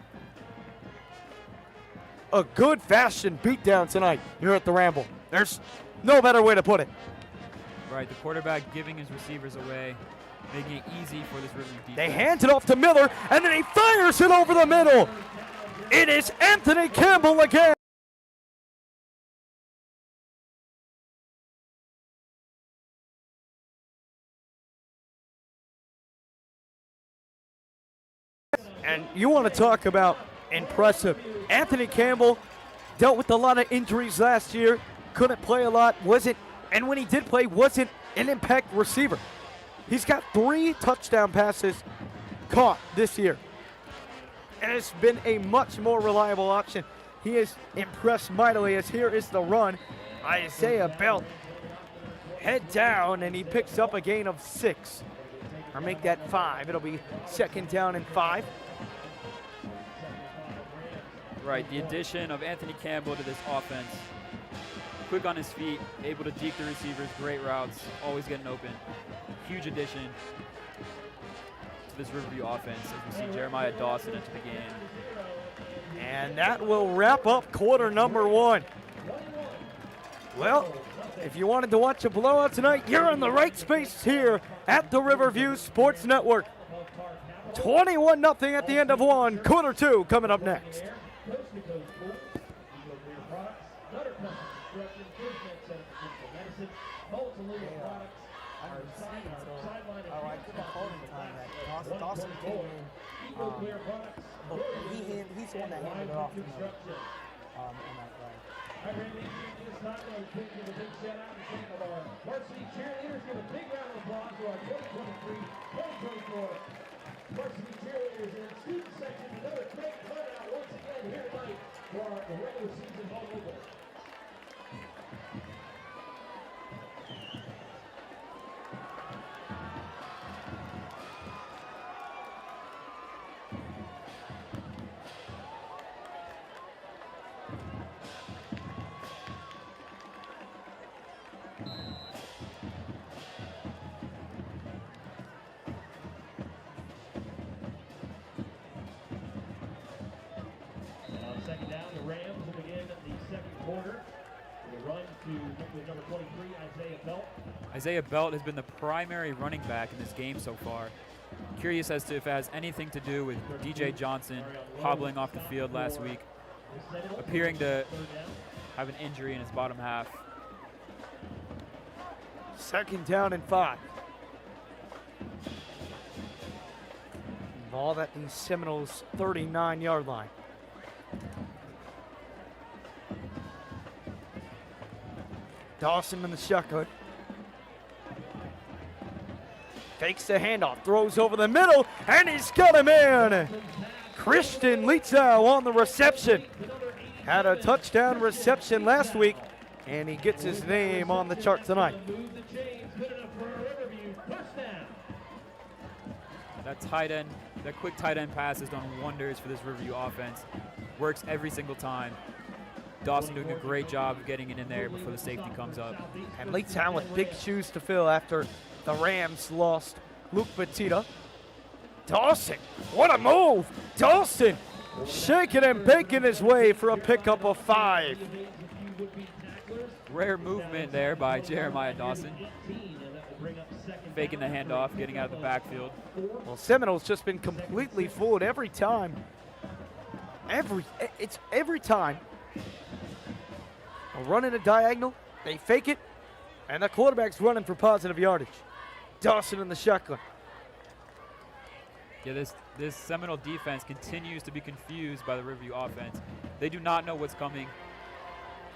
a good fashion beatdown tonight here at the Ramble. There's no better way to put it. Right, the quarterback giving his receivers away, making it easy for this Riverview defense. They hand it off to Miller, and then he fires it over the middle. It is Anthony Campbell again. And you want to talk about impressive. Anthony Campbell dealt with a lot of injuries last year, couldn't play a lot, wasn't and when he did play, wasn't an impact receiver. He's got 3 touchdown passes caught this year, and it's been a much more reliable option. He has impressed mightily, as here is the run. Isaiah Belt head down, and he picks up a gain of 6, or make that 5. It'll be 2nd down and 5. Right, the addition of Anthony Campbell to this offense. Quick on his feet, able to deke the receivers, great routes, always getting open. Huge addition to this Riverview offense as we see Jeremiah Dawson into the game. And that will wrap up quarter number 1. Well, if you wanted to watch a blowout tonight, you're in the right space here at the Riverview Sports Network. 21-0 at the end of 1, quarter 2 coming up next. Dawson came in, he's the one that handed it off to me on that play. Varsity cheerleaders, give a big round of applause to our 2023-2024 varsity cheerleaders in the student section. Another great turnout once again here tonight for the regular season home opener. Second down, the Rams will begin the second quarter. They run to number 23, Isaiah Belt. Isaiah Belt has been the primary running back in this game so far. Curious as to if it has anything to do with DJ Johnson hobbling off the field last week, appearing to have an injury in his bottom half. 2nd down and 5. Ball at the Seminoles 39-yard line. Dawson in the shotgun. Fakes the handoff, throws over the middle, and he's got him in. Christian Litzau on the reception. Had a touchdown reception last week, and he gets his name on the chart tonight. That tight end, that quick tight end pass has done wonders for this Riverview offense. Works every single time. Dawson doing a great job of getting it in there before the safety comes up. And Leetown with big shoes to fill after the Rams lost Luke Batita. Dawson, what a move! Dawson shaking and baking his way for a pickup of 5. Rare movement there by Jeremiah Dawson. Faking the handoff, getting out of the backfield. Well, Seminoles just been completely fooled every time. Every time. They'll run in a diagonal, they fake it, and the quarterback's running for positive yardage. Dawson in the shotgun. Yeah, this Seminole defense continues to be confused by the Riverview offense. They do not know what's coming.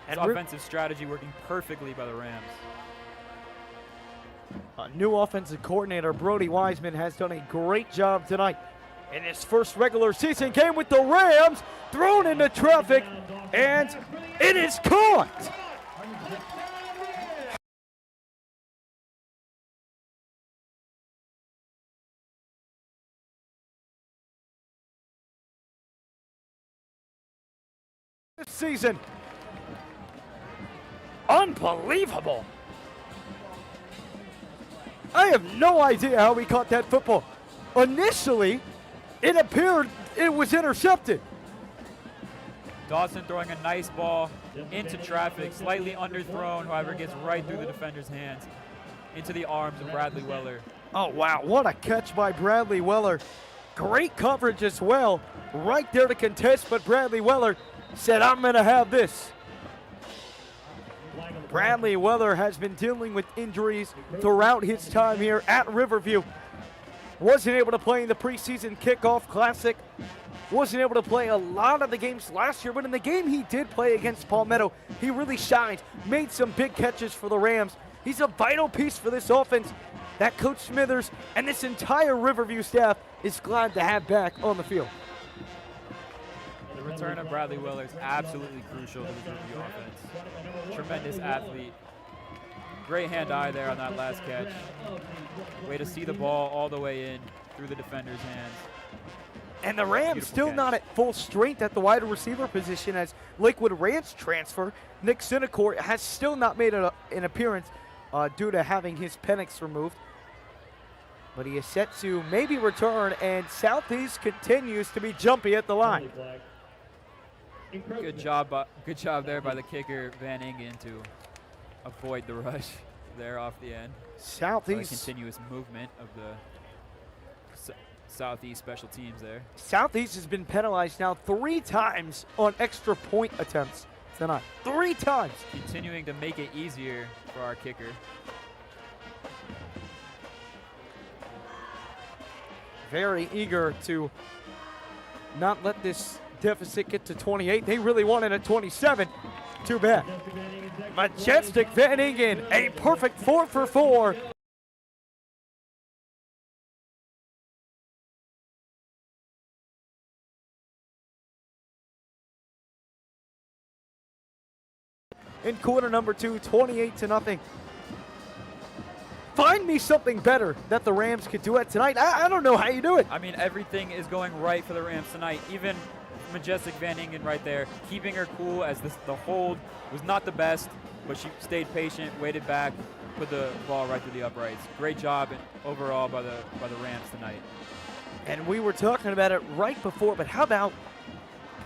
This offensive strategy working perfectly by the Rams. A new offensive coordinator, Brody Wiseman, has done a great job tonight in his first regular season game with the Rams, thrown into traffic, and it is caught. This season, unbelievable. I have no idea how he caught that football. Initially, it appeared it was intercepted. Dawson throwing a nice ball into traffic, slightly underthrown, however, gets right through the defender's hands into the arms of Bradley Weller. Oh, wow, what a catch by Bradley Weller. Great coverage as well, right there to contest, but Bradley Weller said, I'm going to have this. Bradley Weller has been dealing with injuries throughout his time here at Riverview. Wasn't able to play in the preseason kickoff classic. Wasn't able to play a lot of the games last year, but in the game he did play against Palmetto, he really shined, made some big catches for the Rams, He's a vital piece for this offense that Coach Smithers and this entire Riverview staff is glad to have back on the field. The return of Bradley Weller is absolutely crucial to the Riverview offense. Tremendous athlete. Great hand-eye there on that last catch. Way to see the ball all the way in through the defender's hands. And the Rams Beautiful still catch. not at full strength at the wide receiver position as Lakewood Ranch transfer Nick Sinicore has still not made an appearance due to having his pennix removed. But he is set to maybe return, and Southeast continues to be jumpy at the line. Good job there by the kicker Van Ingen to avoid the rush there off the end. Southeast Continuous movement of the Southeast special teams there. Southeast has been penalized now 3 times on extra point attempts tonight. 3 times. Continuing to make it easier for our kicker. Very eager to not let this deficit get to 28. They really wanted a 27. Too bad. Majestic Van Ingen, a perfect 4 for 4. In quarter number 2, 28-0. Find me something better that the Rams could do it tonight. I don't know how you do it. I mean, everything is going right for the Rams tonight. Even Majestic Van Ingen right there, keeping her cool as the hold was not the best, but she stayed patient, waited back, put the ball right through the uprights. Great job overall by the Rams tonight. And we were talking about it right before, but how about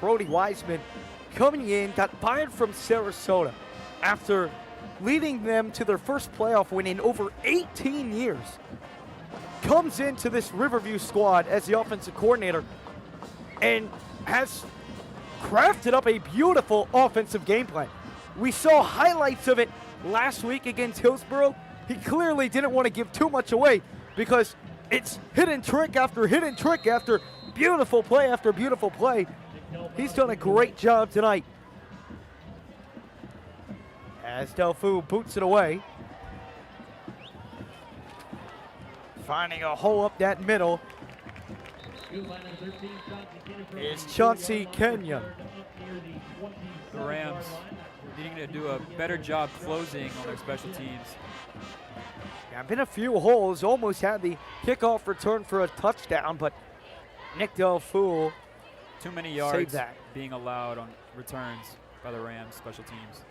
Brody Wiseman coming in, got fired from Sarasota after leading them to their first playoff win in over 18 years. Comes into this Riverview squad as the offensive coordinator and has crafted up a beautiful offensive game plan. We saw highlights of it last week against Hillsborough. He clearly didn't want to give too much away because it's hidden trick after hidden trick after beautiful play after beautiful play. He's done a great job tonight. As Delfu boots it away. Finding a hole up that middle is Chauncey Kenyon. The Rams needing to do a better job closing on their special teams. Yeah, been a few holes, almost had the kickoff return for a touchdown, but Nick Delfu Too many saved yards that. being allowed on returns by the Rams special teams.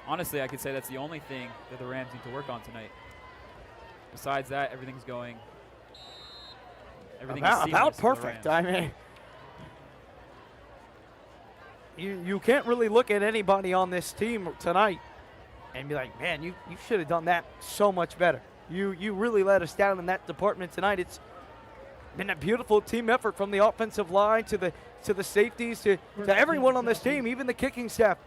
Honestly, I could say that's the only thing that the Rams need to work on tonight. Besides that, everything's going. Everything is About seamless for the perfect. Rams. I mean, you can't really look at anybody on this team tonight and be like, man, you should have done that so much better. You really let us down in that department tonight. It's been a beautiful team effort from the offensive line to the safeties to everyone on this team, even the kicking staff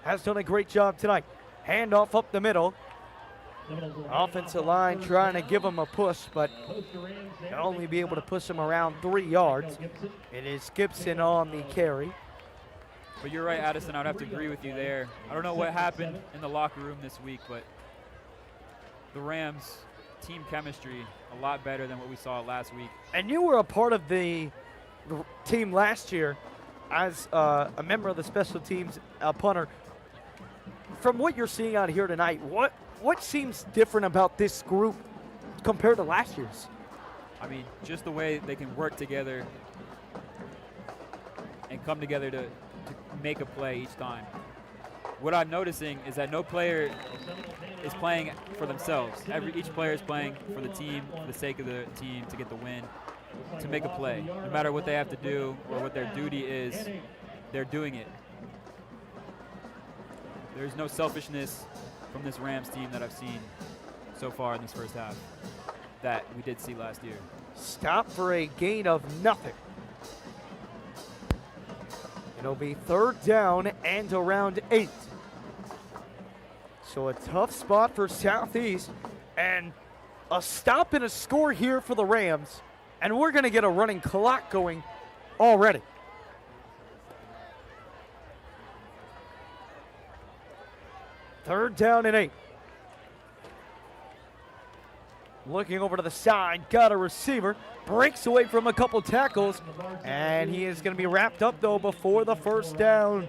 has done a great job tonight. Handoff up the middle. Offensive line trying to give them a push, but they'll only be able to push them around 3 yards. It is Gibson on the carry. But you're right, Addison. I would have to agree with you there. I don't know what happened in the locker room this week, but the Rams' team chemistry a lot better than what we saw last week. And you were a part of the team last year as a member of the special teams punter. From what you're seeing out here tonight, what seems different about this group compared to last year's? I mean, just the way they can work together and come together to make a play each time. What I'm noticing is that no player is playing for themselves. Each player is playing for the team, for the sake of the team, to get the win, to make a play. No matter what they have to do or what their duty is, they're doing it. There's no selfishness from this Rams team that I've seen so far in this first half that we did see last year. Stop for a gain of nothing. It'll be 3rd down and around 8. So a tough spot for Southeast and a stop and a score here for the Rams. And we're going to get a running clock going already. 3rd down and 8. Looking over to the side, got a receiver, breaks away from a couple tackles, and he is going to be wrapped up though before the 1st down.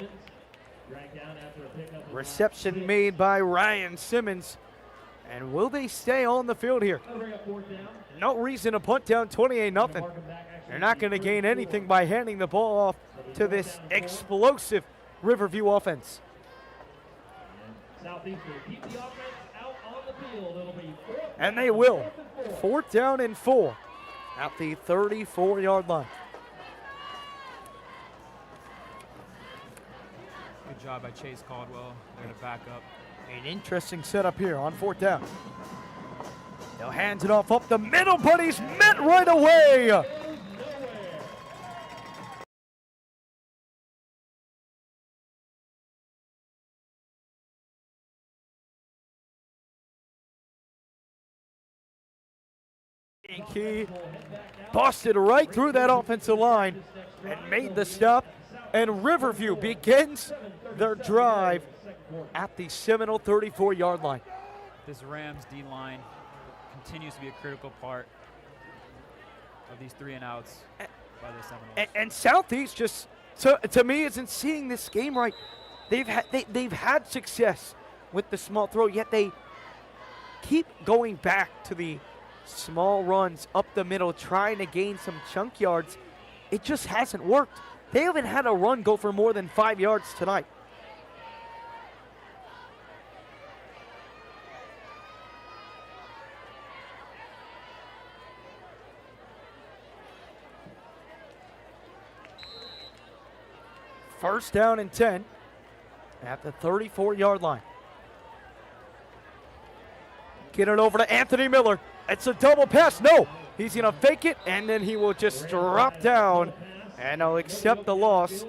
Reception made by Ryan Simmons. And will they stay on the field here? No reason to punt down 28-0. They're not going to gain anything by handing the ball off to this explosive Riverview offense. And they will. 4th down and 4 at the 34-yard line. Good job by Chase Caldwell. They're going to back up. An interesting setup here on 4th down. They'll hand it off up the middle, but he's met right away. He busted right through that offensive line and made the stop. And Riverview begins their drive at the Seminole 34-yard line. This Rams D-line continues to be a critical part of these 3-and-outs by the Seminoles. And Southeast just, to me, isn't seeing this game right. They've had success with the small throw, yet they keep going back to the small runs up the middle, trying to gain some chunk yards. It just hasn't worked. They haven't had a run go for more than 5 yards tonight. First down and 10 at the 34-yard line. Get it over to Anthony Miller. It's a double pass. No, he's going to fake it, and then he will just drop down, and he'll accept the loss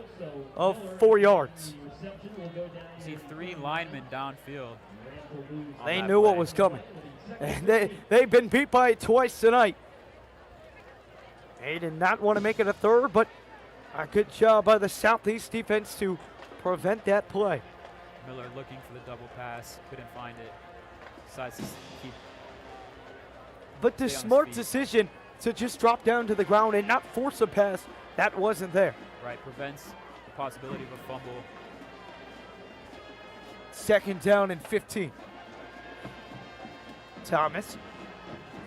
of 4 yards. You see 3 linemen downfield. They knew what was coming. They've been beat by it twice tonight. They did not want to make it a 3rd, but a good job by the Southeast defense to prevent that play. Miller looking for the double pass, couldn't find it. Decides to keep. But the smart decision to just drop down to the ground and not force a pass, that wasn't there. Right, prevents the possibility of a fumble. 2nd down and 15. Thomas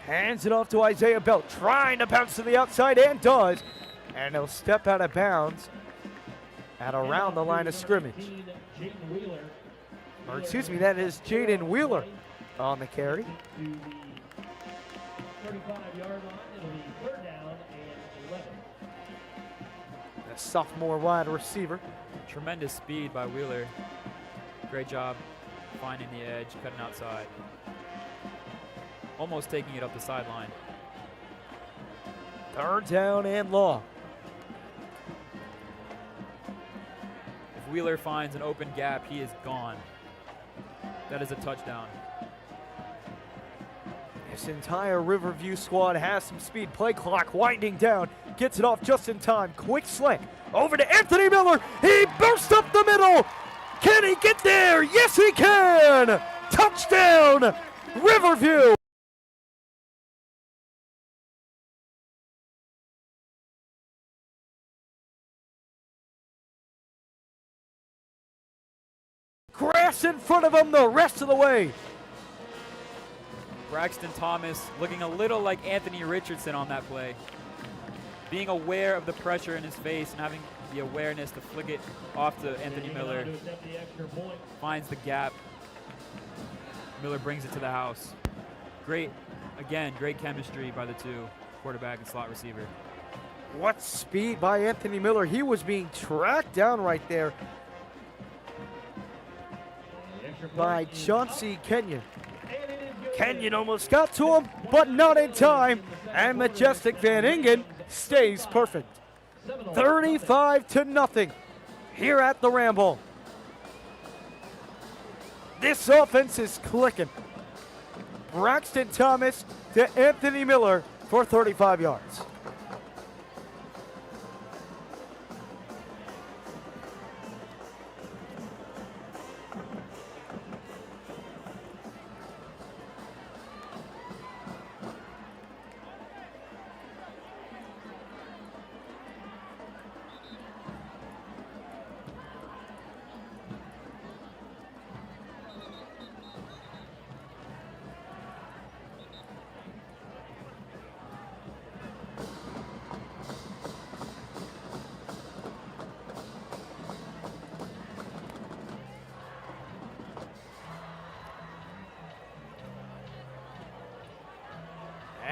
hands it off to Isaiah Bell, trying to bounce to the outside, and does. And he'll step out of bounds at around the line of scrimmage. Or excuse me, that is Jaden Wheeler on the carry. 35-yard line, it'll be 3rd down and 11. The sophomore wide receiver. Tremendous speed by Wheeler. Great job finding the edge, cutting outside. Almost taking it up the sideline. 3rd down and long. If Wheeler finds an open gap, he is gone. That is a touchdown. This entire Riverview squad has some speed. Play clock winding down. Gets it off just in time. Quick slant over to Anthony Miller. He bursts up the middle. Can he get there? Yes, he can. Touchdown, Riverview. Grass in front of him the rest of the way. Braxton Thomas looking a little like Anthony Richardson on that play. Being aware of the pressure in his face and having the awareness to flick it off to Anthony Miller. Finds the gap. Miller brings it to the house. Great, again, great chemistry by the 2, quarterback and slot receiver. What speed by Anthony Miller. He was being tracked down right there by Chauncey Kenyon. Kenyon almost got to him, but not in time. And Majestic Van Ingen stays perfect. 35-0 here at the Ramble. This offense is clicking. Braxton Thomas to Anthony Miller for 35 yards.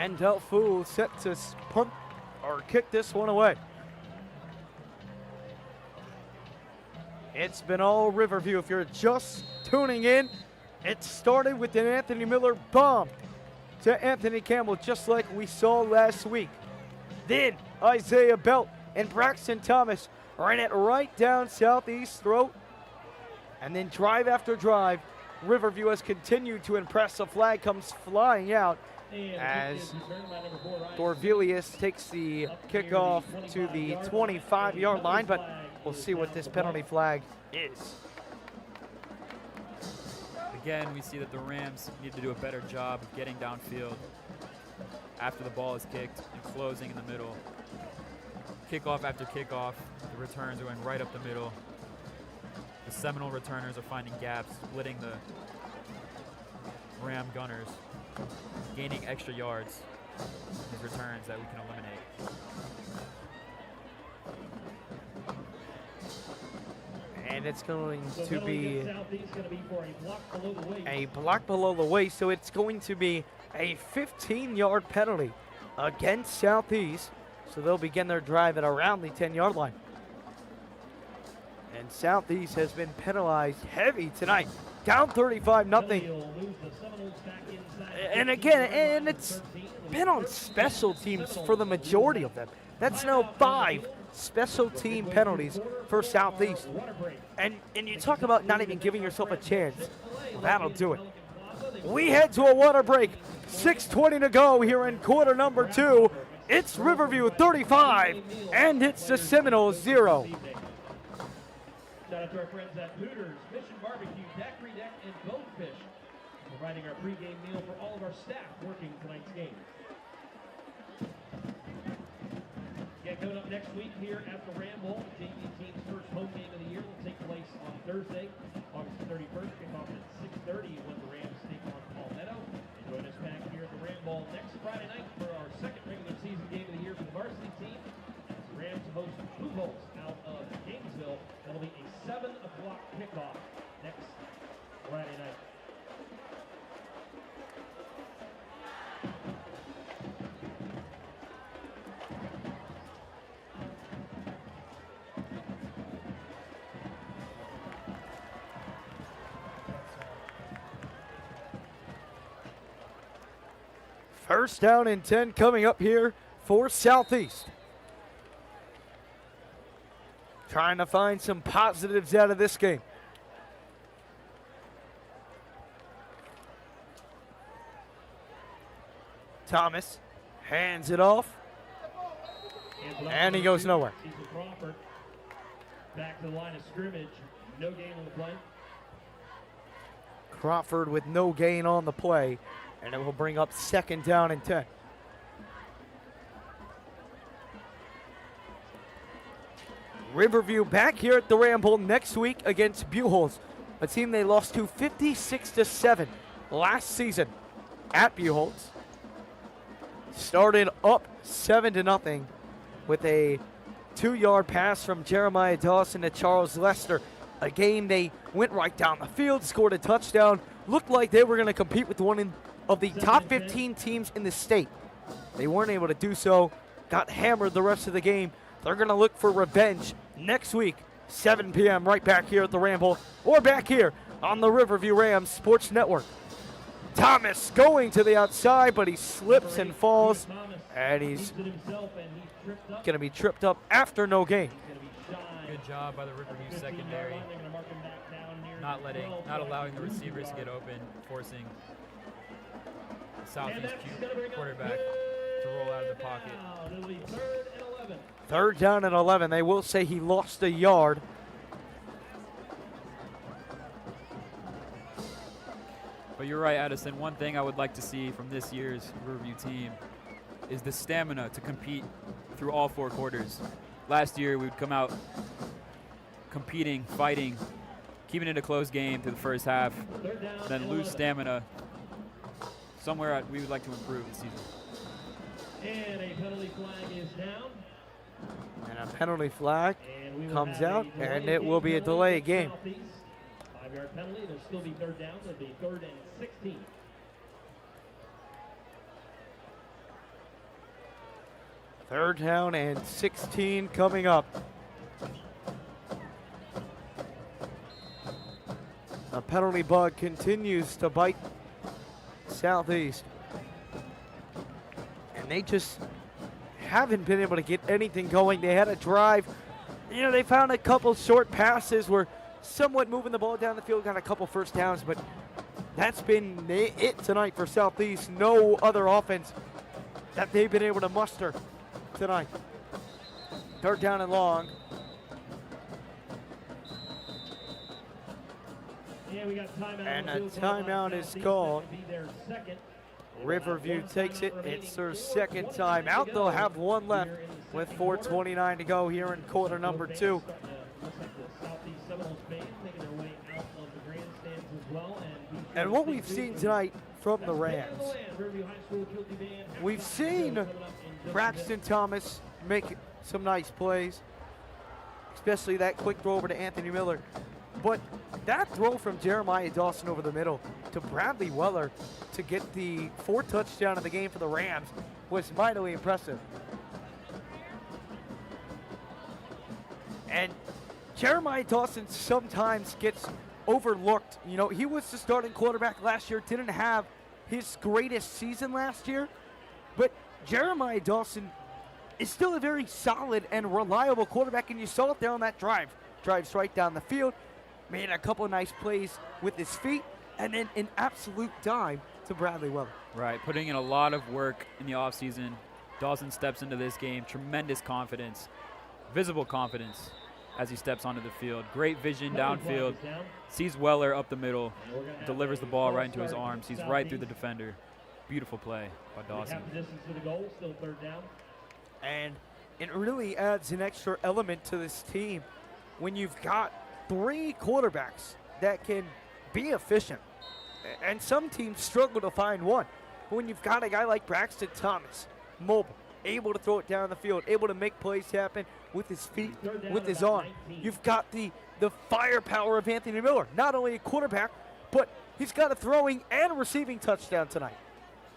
And Delfu set to punt or kick this one away. It's been all Riverview. If you're just tuning in, it started with an Anthony Miller bomb to Anthony Campbell, just like we saw last week. Then Isaiah Belt and Braxton Thomas ran it right down Southeast throat. And then drive after drive, Riverview has continued to impress. The flag comes flying out as Dorvilius takes the kickoff to the 25-yard line, but we'll see what this penalty flag is. Again, we see that the Rams need to do a better job of getting downfield after the ball is kicked and closing in the middle. Kickoff after kickoff, the returns are going right up the middle. The Seminole returners are finding gaps, splitting the Ram gunners, gaining extra yards in these returns that we can eliminate. And it's going to be a block below the waist, so it's going to be a 15-yard penalty against Southeast. So they'll begin their drive at around the 10-yard line. And Southeast has been penalized heavy tonight, down 35-0. And again, and it's been on special teams for the majority of them. That's now 5 special team penalties for Southeast. And you talk about not even giving yourself a chance. Well, that'll do it. We head to a water break. 6:20 to go here in quarter number 2. It's Riverview 35, and it's the Seminoles 0. Shout out to our friends at Hooters, Fish and Barbecue, Daiquiri Deck, and Bonefish, providing our pregame meal for all of our staff working tonight's game. Yeah, coming up next week here at the Ram Bowl, the JV team's first home game of the year will take place on Thursday, August 31st, kickoff at 6:30 when the Rams take on Palmetto. And join us back here at the Ram Bowl next Friday night for our second regular season game of the year for the varsity team. As the Rams host Blue Bulls out of Gainesville. That'll be a 7 o'clock kickoff next Friday night. First down and 10 coming up here for Southeast. Trying to find some positives out of this game. Thomas hands it off, and he goes nowhere. Crawford back to the line of scrimmage. No gain on the play. Crawford with no gain on the play, and it will bring up second down and 10. Riverview back here at the Ram Bowl next week against Buchholz, a team they lost to 56-7 last season at Buchholz. Started up 7-0 with a 2-yard pass from Jeremiah Dawson to Charles Lester. A game they went right down the field, scored a touchdown, looked like they were going to compete with one of the top 15 teams in the state. They weren't able to do so, got hammered the rest of the game. They're going to look for revenge next week, 7 p.m. right back here at the Ram Bowl or back here on the Riverview Rams Sports Network. Thomas going to the outside, but he slips and falls, and he's going to be tripped up after no gain. Good job by the Riverview secondary, not allowing the receivers to get open, forcing the Southeast quarterback to roll out of the pocket. Third down and 11. They will say he lost a yard. But you're right, Addison. One thing I would like to see from this year's Riverview team is the stamina to compete through all 4 quarters. Last year, we would come out competing, fighting, keeping it a close game through the first half, then lose stamina. Somewhere we would like to improve this season. And a penalty flag is down. And a penalty flag comes out, and it will be a delay game. 5-yard penalty. There'll still be third down. It'll be 3rd and 16. 3rd down and 16 coming up. The penalty bug continues to bite Southeast. And they just haven't been able to get anything going. They had a drive. You know, they found a couple short passes, were somewhat moving the ball down the field, got a couple first downs, but that's been it tonight for Southeast. No other offense that they've been able to muster tonight. 3rd down and long. Yeah, we got timeout. And a timeout is called. Riverview takes it. It's their 2nd timeout. They'll have one left with 4:29 to go here in quarter number 2. Looks like the Southeast Seminoles fans making their way out of the grandstands as well. And what we've seen tonight from the Rams, we've seen Braxton Thomas make some nice plays, especially that quick throw over to Anthony Miller. But that throw from Jeremiah Dawson over the middle to Bradley Weller to get the 4th touchdown of the game for the Rams was mightily impressive. And Jeremiah Dawson sometimes gets overlooked. You know, he was the starting quarterback last year, didn't have his greatest season last year, but Jeremiah Dawson is still a very solid and reliable quarterback, and you saw it there on that drive. Drives right down the field, made a couple of nice plays with his feet, and then an absolute dime to Bradley Weller. Right, putting in a lot of work in the offseason. Dawson steps into this game, tremendous confidence, visible confidence as he steps onto the field. Great vision downfield, sees Weller up the middle, delivers the ball right into his arms, sees right through the defender. Beautiful play by Dawson. Half the distance to the goal, still 3rd down. And it really adds an extra element to this team when you've got 3 quarterbacks that can be efficient. And some teams struggle to find one. But when you've got a guy like Braxton Thomas, mobile, able to throw it down the field, able to make plays happen with his feet, with his arm. You've got the firepower of Anthony Miller, not only a quarterback, but he's got a throwing and receiving touchdown tonight.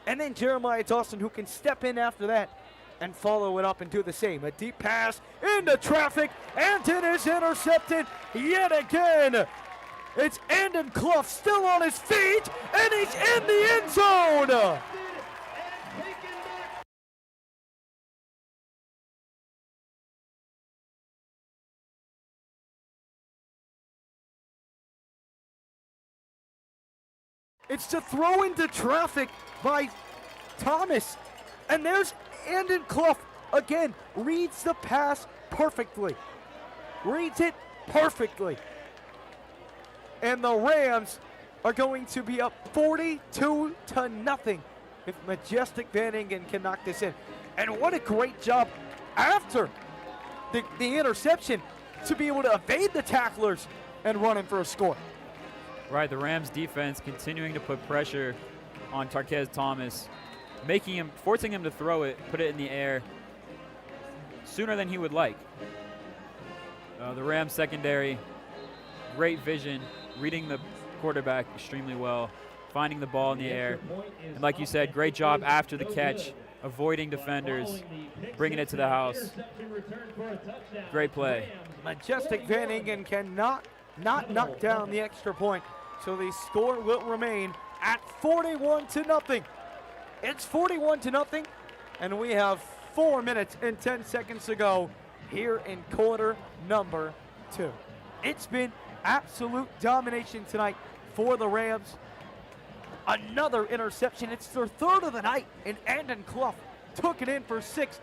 And then Jeremiah Dawson, who can step in after that and follow it up and do the same. A deep pass into traffic, and it is intercepted yet again. It's Andon Clough still on his feet, and he's in the end zone. It's the throw into traffic by Thomas. And there's Andon Clough again, reads the pass perfectly. Reads it perfectly. And the Rams are going to be up 42-0 if Majestic Van Ingen can knock this in. And what a great job after the interception to be able to evade the tacklers and run in for a score. Right, the Rams defense continuing to put pressure on Tarquez Thomas, forcing him to throw it, put it in the air sooner than he would like. The Rams secondary, great vision, reading the quarterback extremely well, finding the ball in the air. And like you said, great job after the catch, avoiding defenders, bringing it to the house. Great play. Majestic Van Ingen cannot knock down the extra point, so the score will remain at 41-0. It's 41-0, and we have 4 minutes and 10 seconds to go here in quarter number 2. It's been absolute domination tonight for the Rams. Another interception. It's their 3rd of the night, and Andon Clough took it in for 6.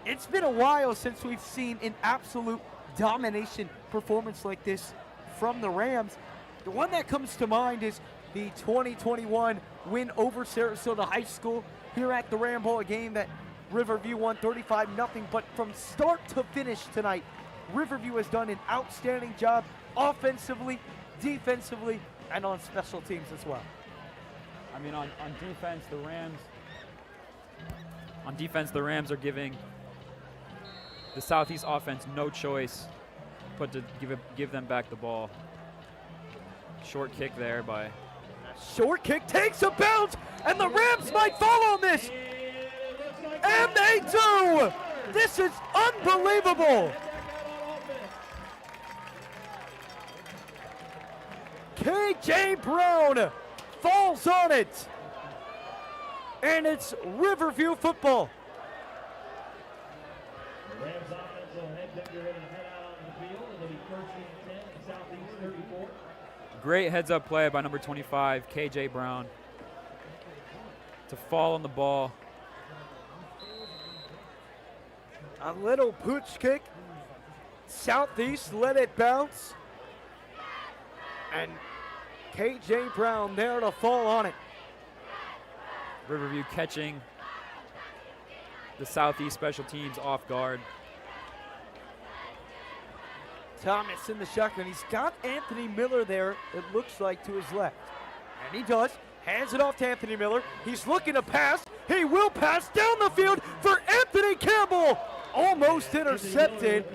It's been a while since we've seen an absolute domination performance like this from the Rams. The one that comes to mind is the 2021 win over Sarasota High School here at the Ram Bowl, a game that Riverview won 35-0. But from start to finish tonight, Riverview has done an outstanding job offensively, defensively, and on special teams as well. I mean, on defense, the Rams are giving the Southeast offense no choice but to give them back the ball. Short kick there by. Short kick takes a bounce, and the Rams might fall on this. And they do! This is unbelievable. KJ Brown falls on it. And it's Riverview football. Rams offense will head ready to head out on the field. It'll be first and 10, Southeast 34. Great heads-up play by number 25, KJ Brown, to fall on the ball. A little pooch kick. Southeast let it bounce. And KJ Brown there to fall on it. Riverview catching the Southeast special teams off guard. Thomas in the shotgun. He's got Anthony Miller there, it looks like, to his left. And he does. Hands it off to Anthony Miller. He's looking to pass. He will pass down the field for Anthony Campbell. Almost intercepted,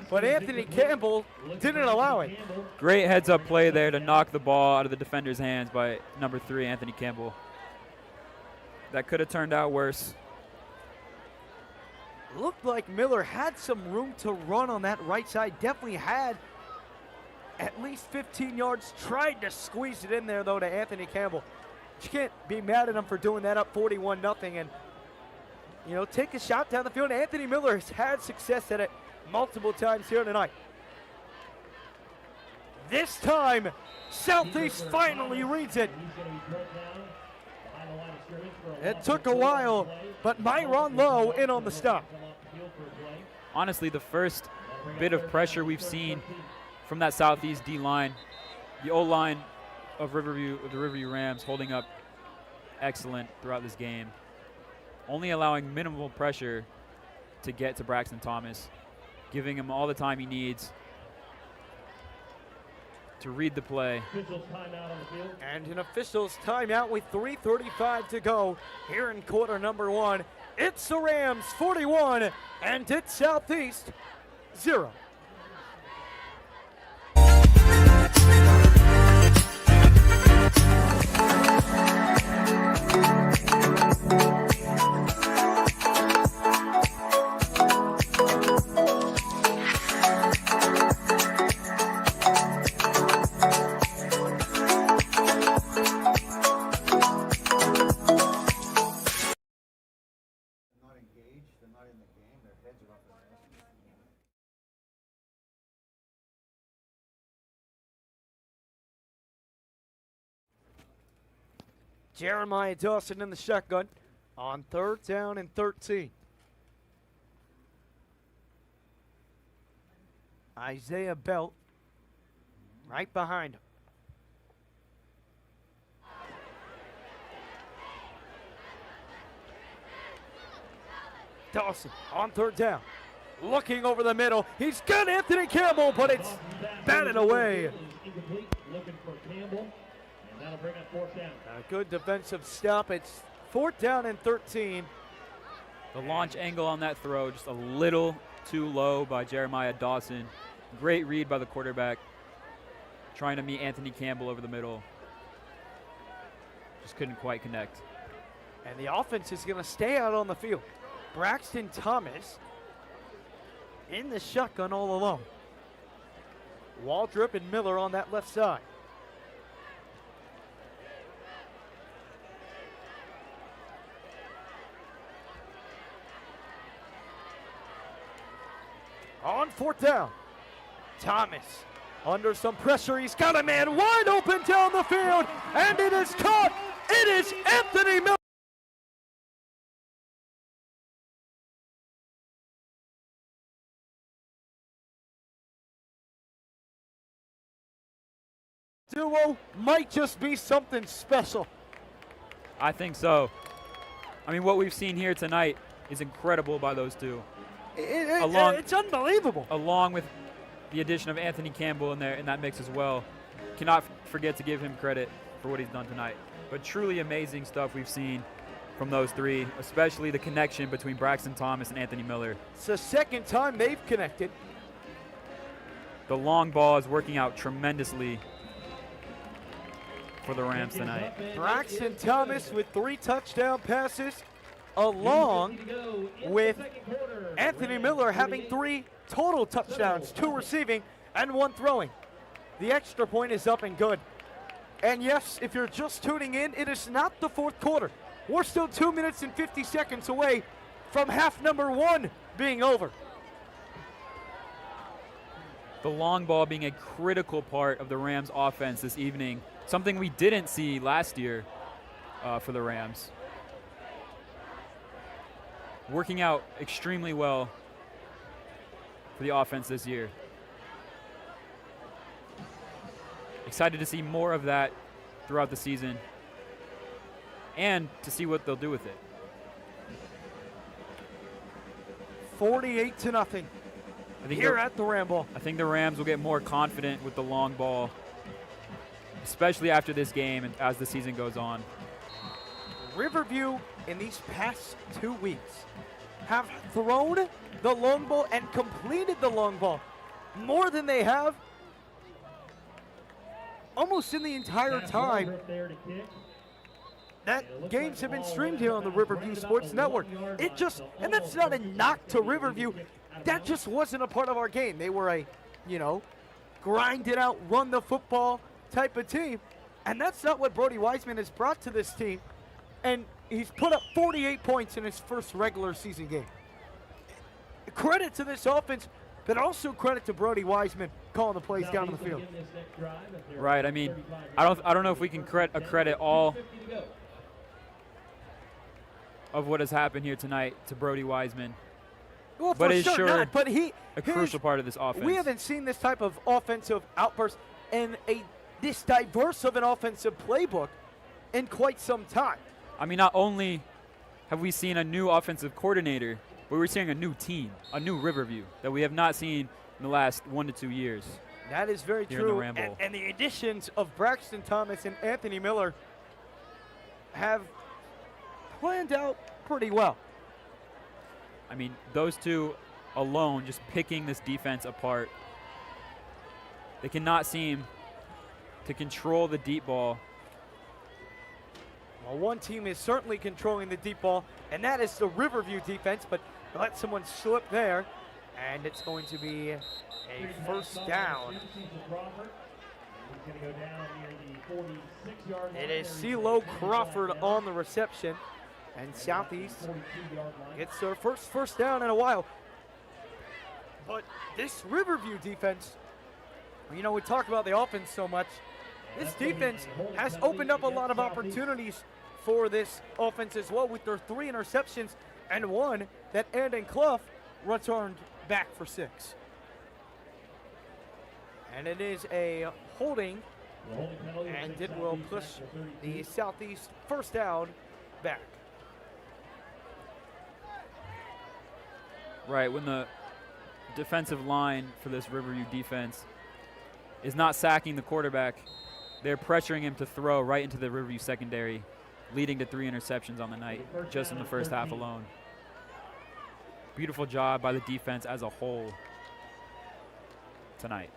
but Anthony Campbell didn't allow it. Great heads-up play there to knock the ball out of the defender's hands by number 3, Anthony Campbell. That could have turned out worse. Looked like Miller had some room to run on that right side. Definitely had at least 15 yards. Tried to squeeze it in there, though, to Anthony Campbell. You can't be mad at him for doing that up 41-0 and, you know, take a shot down the field. Anthony Miller has had success at it multiple times here tonight. This time, Southeast finally reads it. It took a while, but Myron Lowe in on the stop. Honestly, the first bit of pressure we've seen from that Southeast D-line, the O-line of Riverview, of the Riverview Rams, holding up excellent throughout this game, only allowing minimal pressure to get to Braxton Thomas, giving him all the time he needs to read the play. And an official's timeout with 3:35 to go here in quarter number 1. It's the Rams 41 and it's Southeast 0. Jeremiah Dawson in the shotgun on 3rd down and 13. Isaiah Belt right behind him. Dawson on 3rd down. Looking over the middle. He's got Anthony Campbell, but it's batted away. Looking for Campbell. That'll bring up 4th down. A good defensive stop. It's 4th down and 13. The launch angle on that throw just a little too low by Jeremiah Dawson. Great read by the quarterback, trying to meet Anthony Campbell over the middle. Just couldn't quite connect. And the offense is going to stay out on the field. Braxton Thomas in the shotgun all alone. Waldrop and Miller on that left side. On 4th down, Thomas under some pressure. He's got a man wide open down the field, and it is caught. It is Anthony Miller. Duo might just be something special. I think so. I mean, what we've seen here tonight is incredible by those two. It's unbelievable. Along with the addition of Anthony Campbell in there in that mix as well. Cannot forget to give him credit for what he's done tonight. But truly amazing stuff we've seen from those three, especially the connection between Braxton Thomas and Anthony Miller. It's the 2nd time they've connected. The long ball is working out tremendously for the Rams tonight. Braxton Thomas with 3 touchdown passes. along with Anthony Miller having 3 total touchdowns, 2 receiving and 1 throwing. The extra point is up and good. And yes, if you're just tuning in, it is not the 4th quarter. We're still 2 minutes and 50 seconds away from half number 1 being over. The long ball being a critical part of the Rams offense this evening, something we didn't see last year for the Rams. Working out extremely well for the offense this year. Excited to see more of that throughout the season and to see what they'll do with it. 48-0 here at the Ramble. I think the Rams will get more confident with the long ball, especially after this game and as the season goes on. Riverview in these past 2 weeks have thrown the long ball and completed the long ball more than they have almost in the entire time that games have been streamed here on the Riverview Sports Network. And that's not a knock to Riverview. That just wasn't a part of our game. They were a, grind it out, run the football type of team. And that's not what Brody Wiseman has brought to this team. And he's put up 48 points in his first regular season game. Credit to this offense, but also credit to Brody Wiseman calling the plays down on the field. Right. I mean, I don't know if we can credit all of what has happened here tonight to Brody Wiseman. Well, but for sure not. But a crucial part of this offense. We haven't seen this type of offensive outburst and this diverse of an offensive playbook in quite some time. I mean, not only have we seen a new offensive coordinator, but we're seeing a new team, a new Riverview that we have not seen in the last 1 to 2 years. That is very true. And the additions of Braxton Thomas and Anthony Miller have planned out pretty well. I mean, those two alone just picking this defense apart. They cannot seem to control the deep ball. Well, one team is certainly controlling the deep ball, and that is the Riverview defense, but let someone slip there, and it's going to be a first down. It is CeeLo Crawford on the reception, and Southeast gets their first down in a while. But this Riverview defense, we talk about the offense so much. This defense has opened up a lot of opportunities for this offense as well with their 3 interceptions and 1 that Andon Clough returned back for 6. And it is a holding, and it will push the Southeast first down back. Right, when the defensive line for this Riverview defense is not sacking the quarterback, they're pressuring him to throw right into the Riverview secondary, leading to 3 interceptions on the night, just in the first half alone. Beautiful job by the defense as a whole tonight.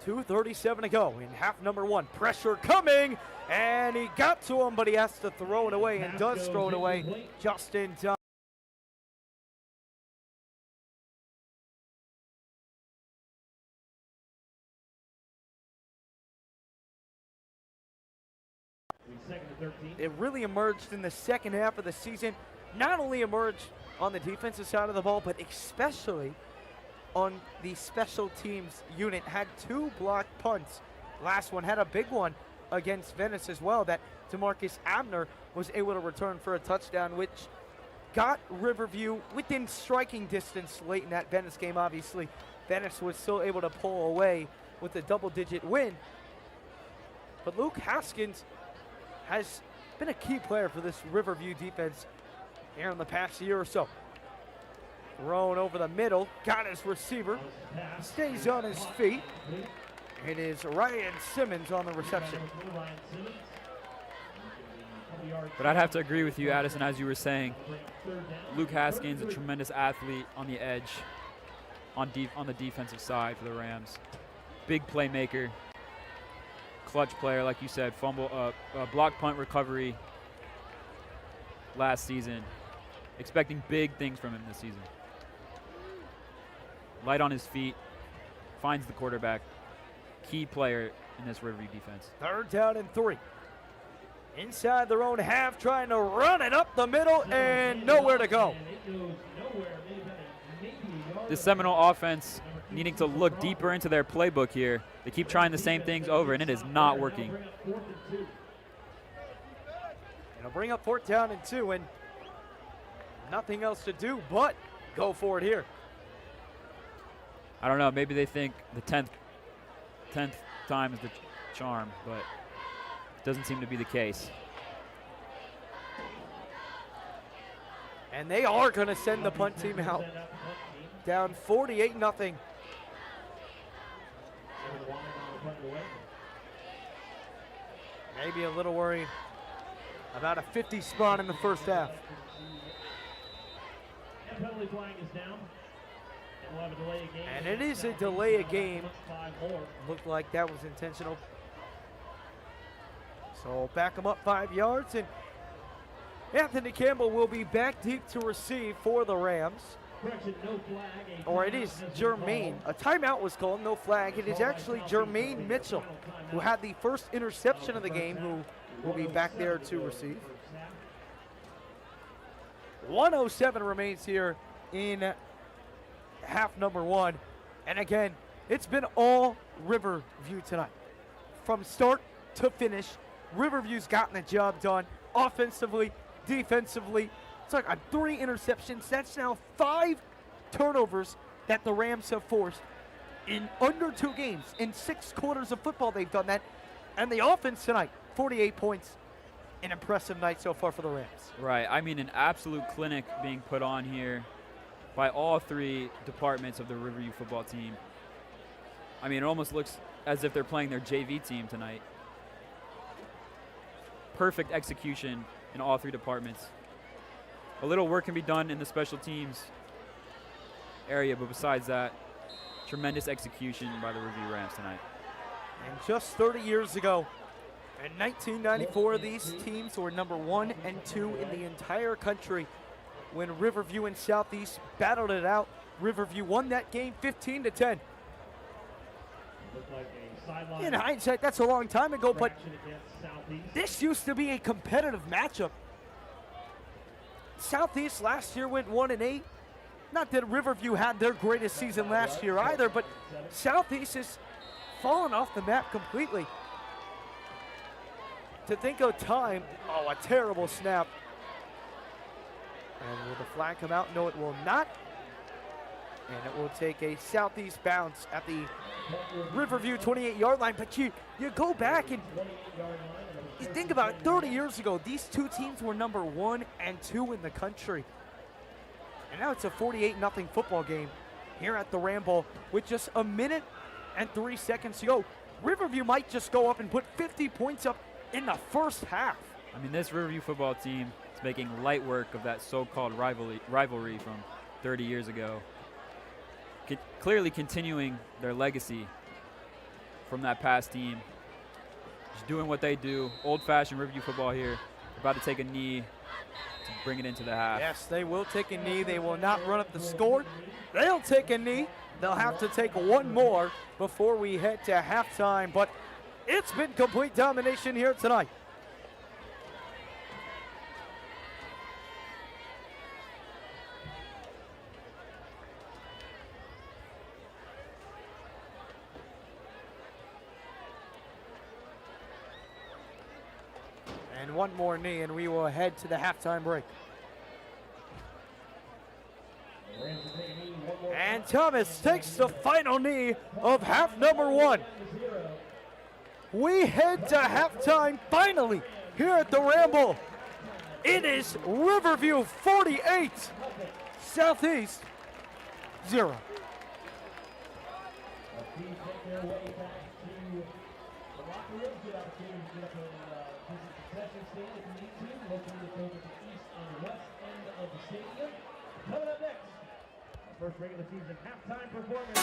2:37 to go in half number 1. Pressure coming, and he got to him, but he has to throw it away, and does throw it away just in time. It really emerged in the second half of the season. Not only emerged on the defensive side of the ball, but especially on the special teams unit. Had 2 blocked punts. Last one had a big one against Venice as well that DeMarcus Abner was able to return for a touchdown, which got Riverview within striking distance late in that Venice game. Obviously, Venice was still able to pull away with a double-digit win. But Luke Haskins has been a key player for this Riverview defense here in the past year or so. Thrown over the middle, got his receiver, stays on his feet. It is Ryan Simmons on the reception. But I'd have to agree with you, Addison, as you were saying. Luke Haskins, a tremendous athlete on the edge, on the defensive side for the Rams. Big playmaker, clutch player, like you said, fumble, block punt recovery. last season. Expecting big things from him this season. Light on his feet, finds the quarterback. Key player in this Riverview defense. 3rd down and 3. Inside their own half, trying to run it up the middle and nowhere to go. This Seminole offense needing to look deeper into their playbook here. They keep trying the same things over, and it is not working. It'll bring up 4th down and 2, and nothing else to do but go for it here. I don't know. Maybe they think the 10th time is the charm, but it doesn't seem to be the case. And they are going to send the punt team out. Down 48-0. Maybe a little worried about a 50 spot in the first half. And it is a delay of game. Looked like that was intentional. So back them up 5 yards, and Anthony Campbell will be back deep to receive for the Rams. Or it is Jermaine. A timeout was called, no flag. It is actually Jermaine Mitchell who had the first interception of the game, who will be back there to receive. 1:07 remains here in half number 1. And again, it's been all Riverview tonight. From start to finish, Riverview's gotten the job done offensively, defensively. It's like 3 interceptions. That's now 5 turnovers that the Rams have forced in under 2 games. In 6 quarters of football, they've done that. And the offense tonight, 48 points. An impressive night so far for the Rams. Right. I mean, an absolute clinic being put on here by all 3 departments of the Riverview football team. I mean, it almost looks as if they're playing their JV team tonight. Perfect execution in all 3 departments. A little work can be done in the special teams area, but besides that, tremendous execution by the Riverview Rams tonight. And just 30 years ago, in 1994, these teams were number 1 and 2 in the entire country. When Riverview and Southeast battled it out, Riverview won that game 15-10. In hindsight, that's a long time ago, but this used to be a competitive matchup. Southeast last year went 1-8. Not that Riverview had their greatest season last year either, but Southeast has fallen off the map completely. To think of time, oh, a terrible snap. And will the flag come out? No, it will not. And it will take a Southeast bounce at the Riverview 28-yard line. But you go back and you think about it, 30 years ago, these 2 teams were number 1 and 2 in the country. And now it's a 48-0 football game here at the Ram Bowl with just 1 minute and 3 seconds to go. Riverview might just go up and put 50 points up in the first half. I mean, this Riverview football team is making light work of that so-called rivalry from 30 years ago. Clearly continuing their legacy from that past team. Just doing what they do. Old-fashioned Riverview football here. About to take a knee to bring it into the half. Yes, they will take a knee. They will not run up the score. They'll take a knee. They'll have to take one more before we head to halftime. But it's been complete domination here tonight. And one more knee, and we will head to the halftime break. And Thomas takes the final knee of half number 1. We head to halftime finally here at the Ram Bowl. It is Riverview 48, Southeast 0. Coming up next, our first regular season halftime performance.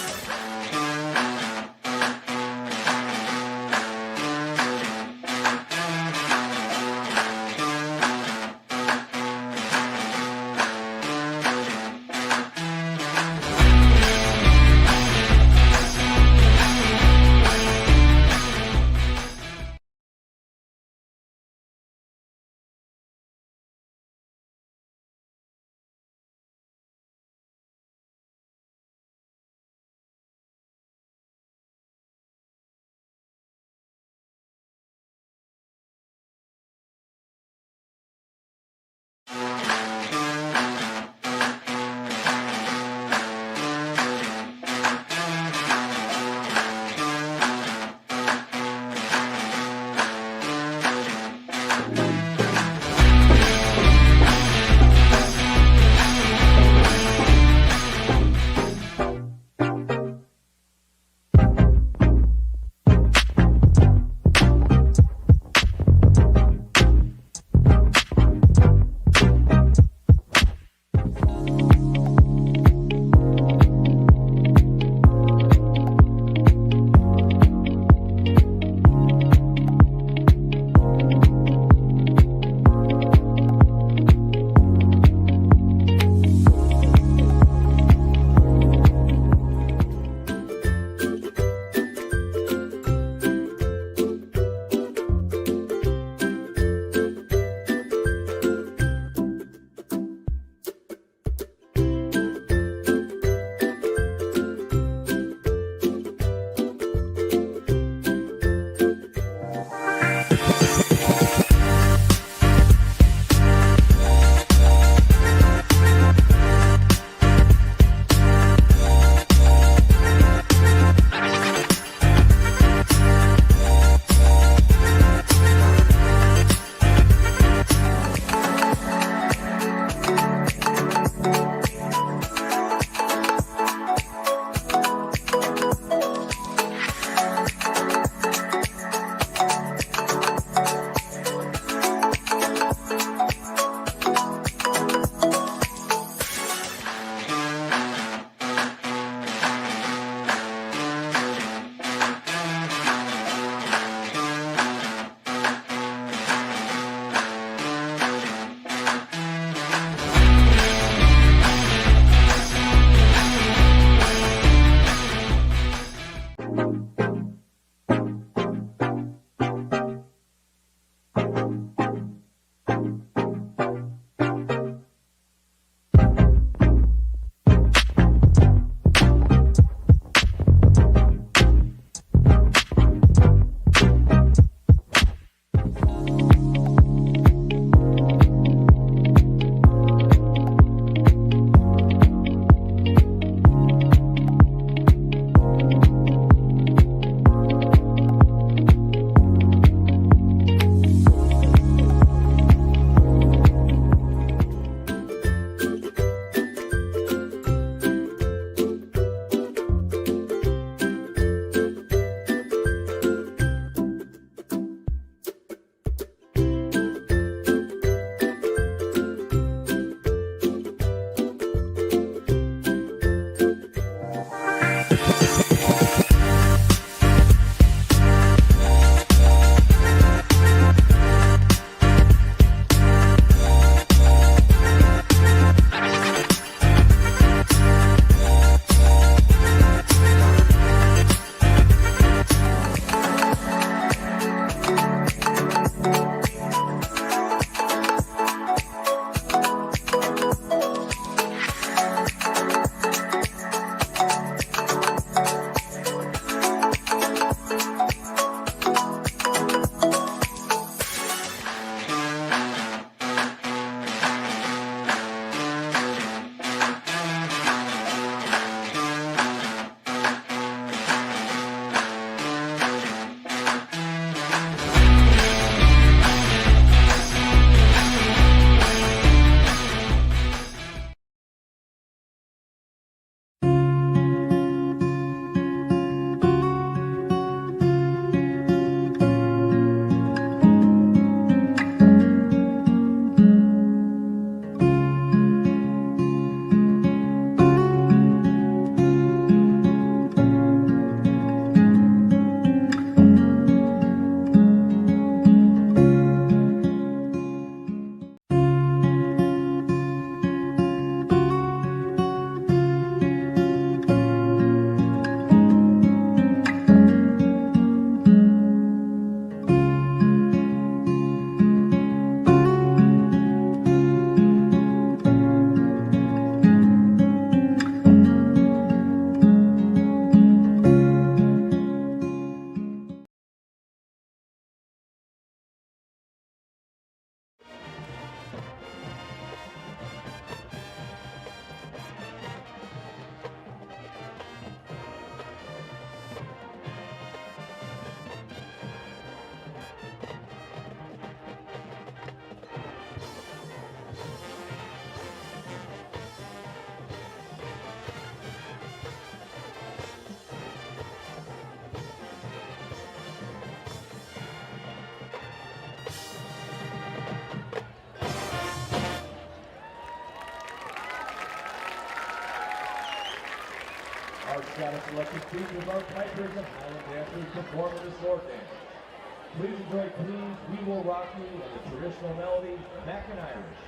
got a selected features our pipers and Highland dancers perform in this sword dance. Please enjoy Please We Will Rock You and the traditional melody, Mac and Irish.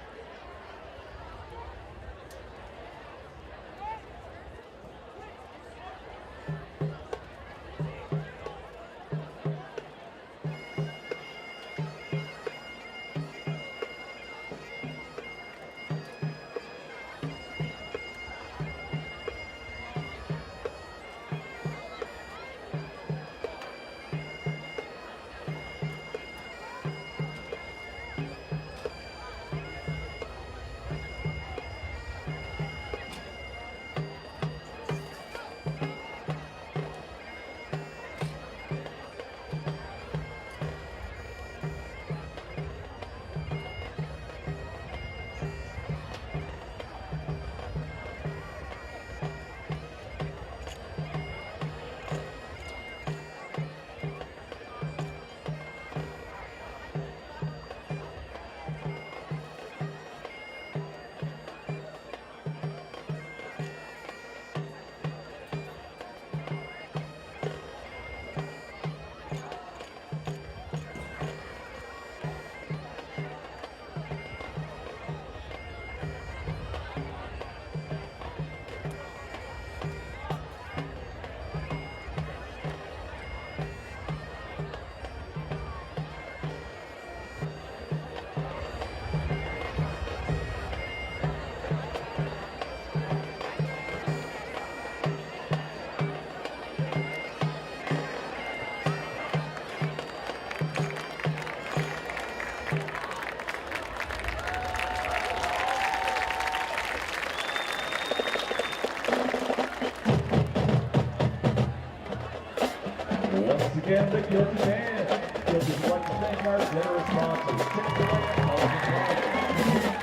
Once again, the Guilty Band. Guilty would like to thank our generous sponsors, Chick-fil-A,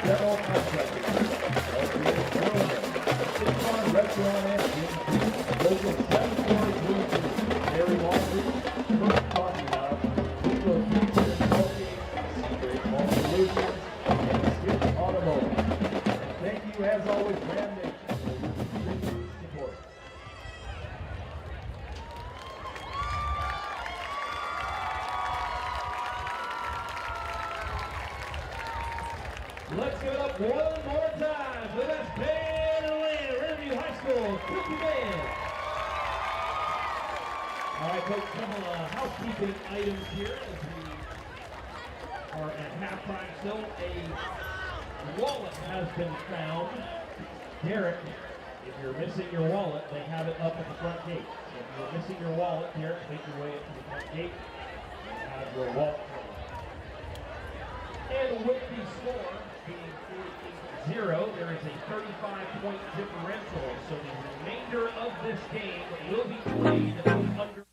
General Contracting, State Farm Restaurant and Gym, local 7-story blue food, Dairy Laundry, First Coffee House, Eagle Features, Smoking, Secret Home Solutions, and Skip Automotive. And thank you, as always, Ram Nation, for your continued support. Let's give it up one more time for the best band in the land, Riverview High School, Guilty Band. All right, folks, a couple of housekeeping items here as we are at halftime still. A wallet has been found. Derek, if you're missing your wallet, they have it up at the front gate. So if you're missing your wallet, Derek, make your way up to the front gate and have your wallet. And with the score being 48-0, there is a 35-point differential. So the remainder of this game will be played under.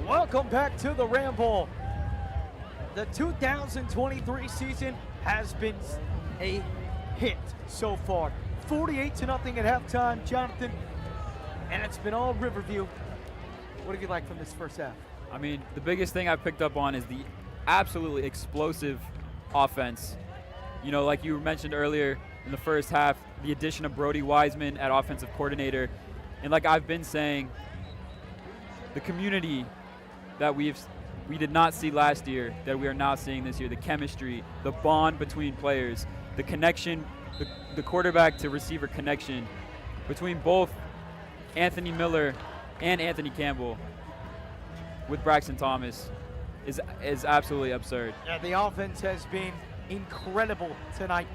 Welcome back to the Ramble. The 2023 season has been a hit so far. 48-0 at halftime, Jonathan, and it's been all Riverview. What have you liked from this first half? I mean, the biggest thing I've picked up on is the absolutely explosive offense. You know, like you mentioned earlier in the first half, the addition of Brody Wiseman at offensive coordinator. And like I've been saying, the community that we did not see last year that we are now seeing this year, the chemistry, the bond between players, the connection, the quarterback to receiver connection between both Anthony Miller and Anthony Campbell with Braxton Thomas is absolutely absurd. Yeah, the offense has been incredible tonight.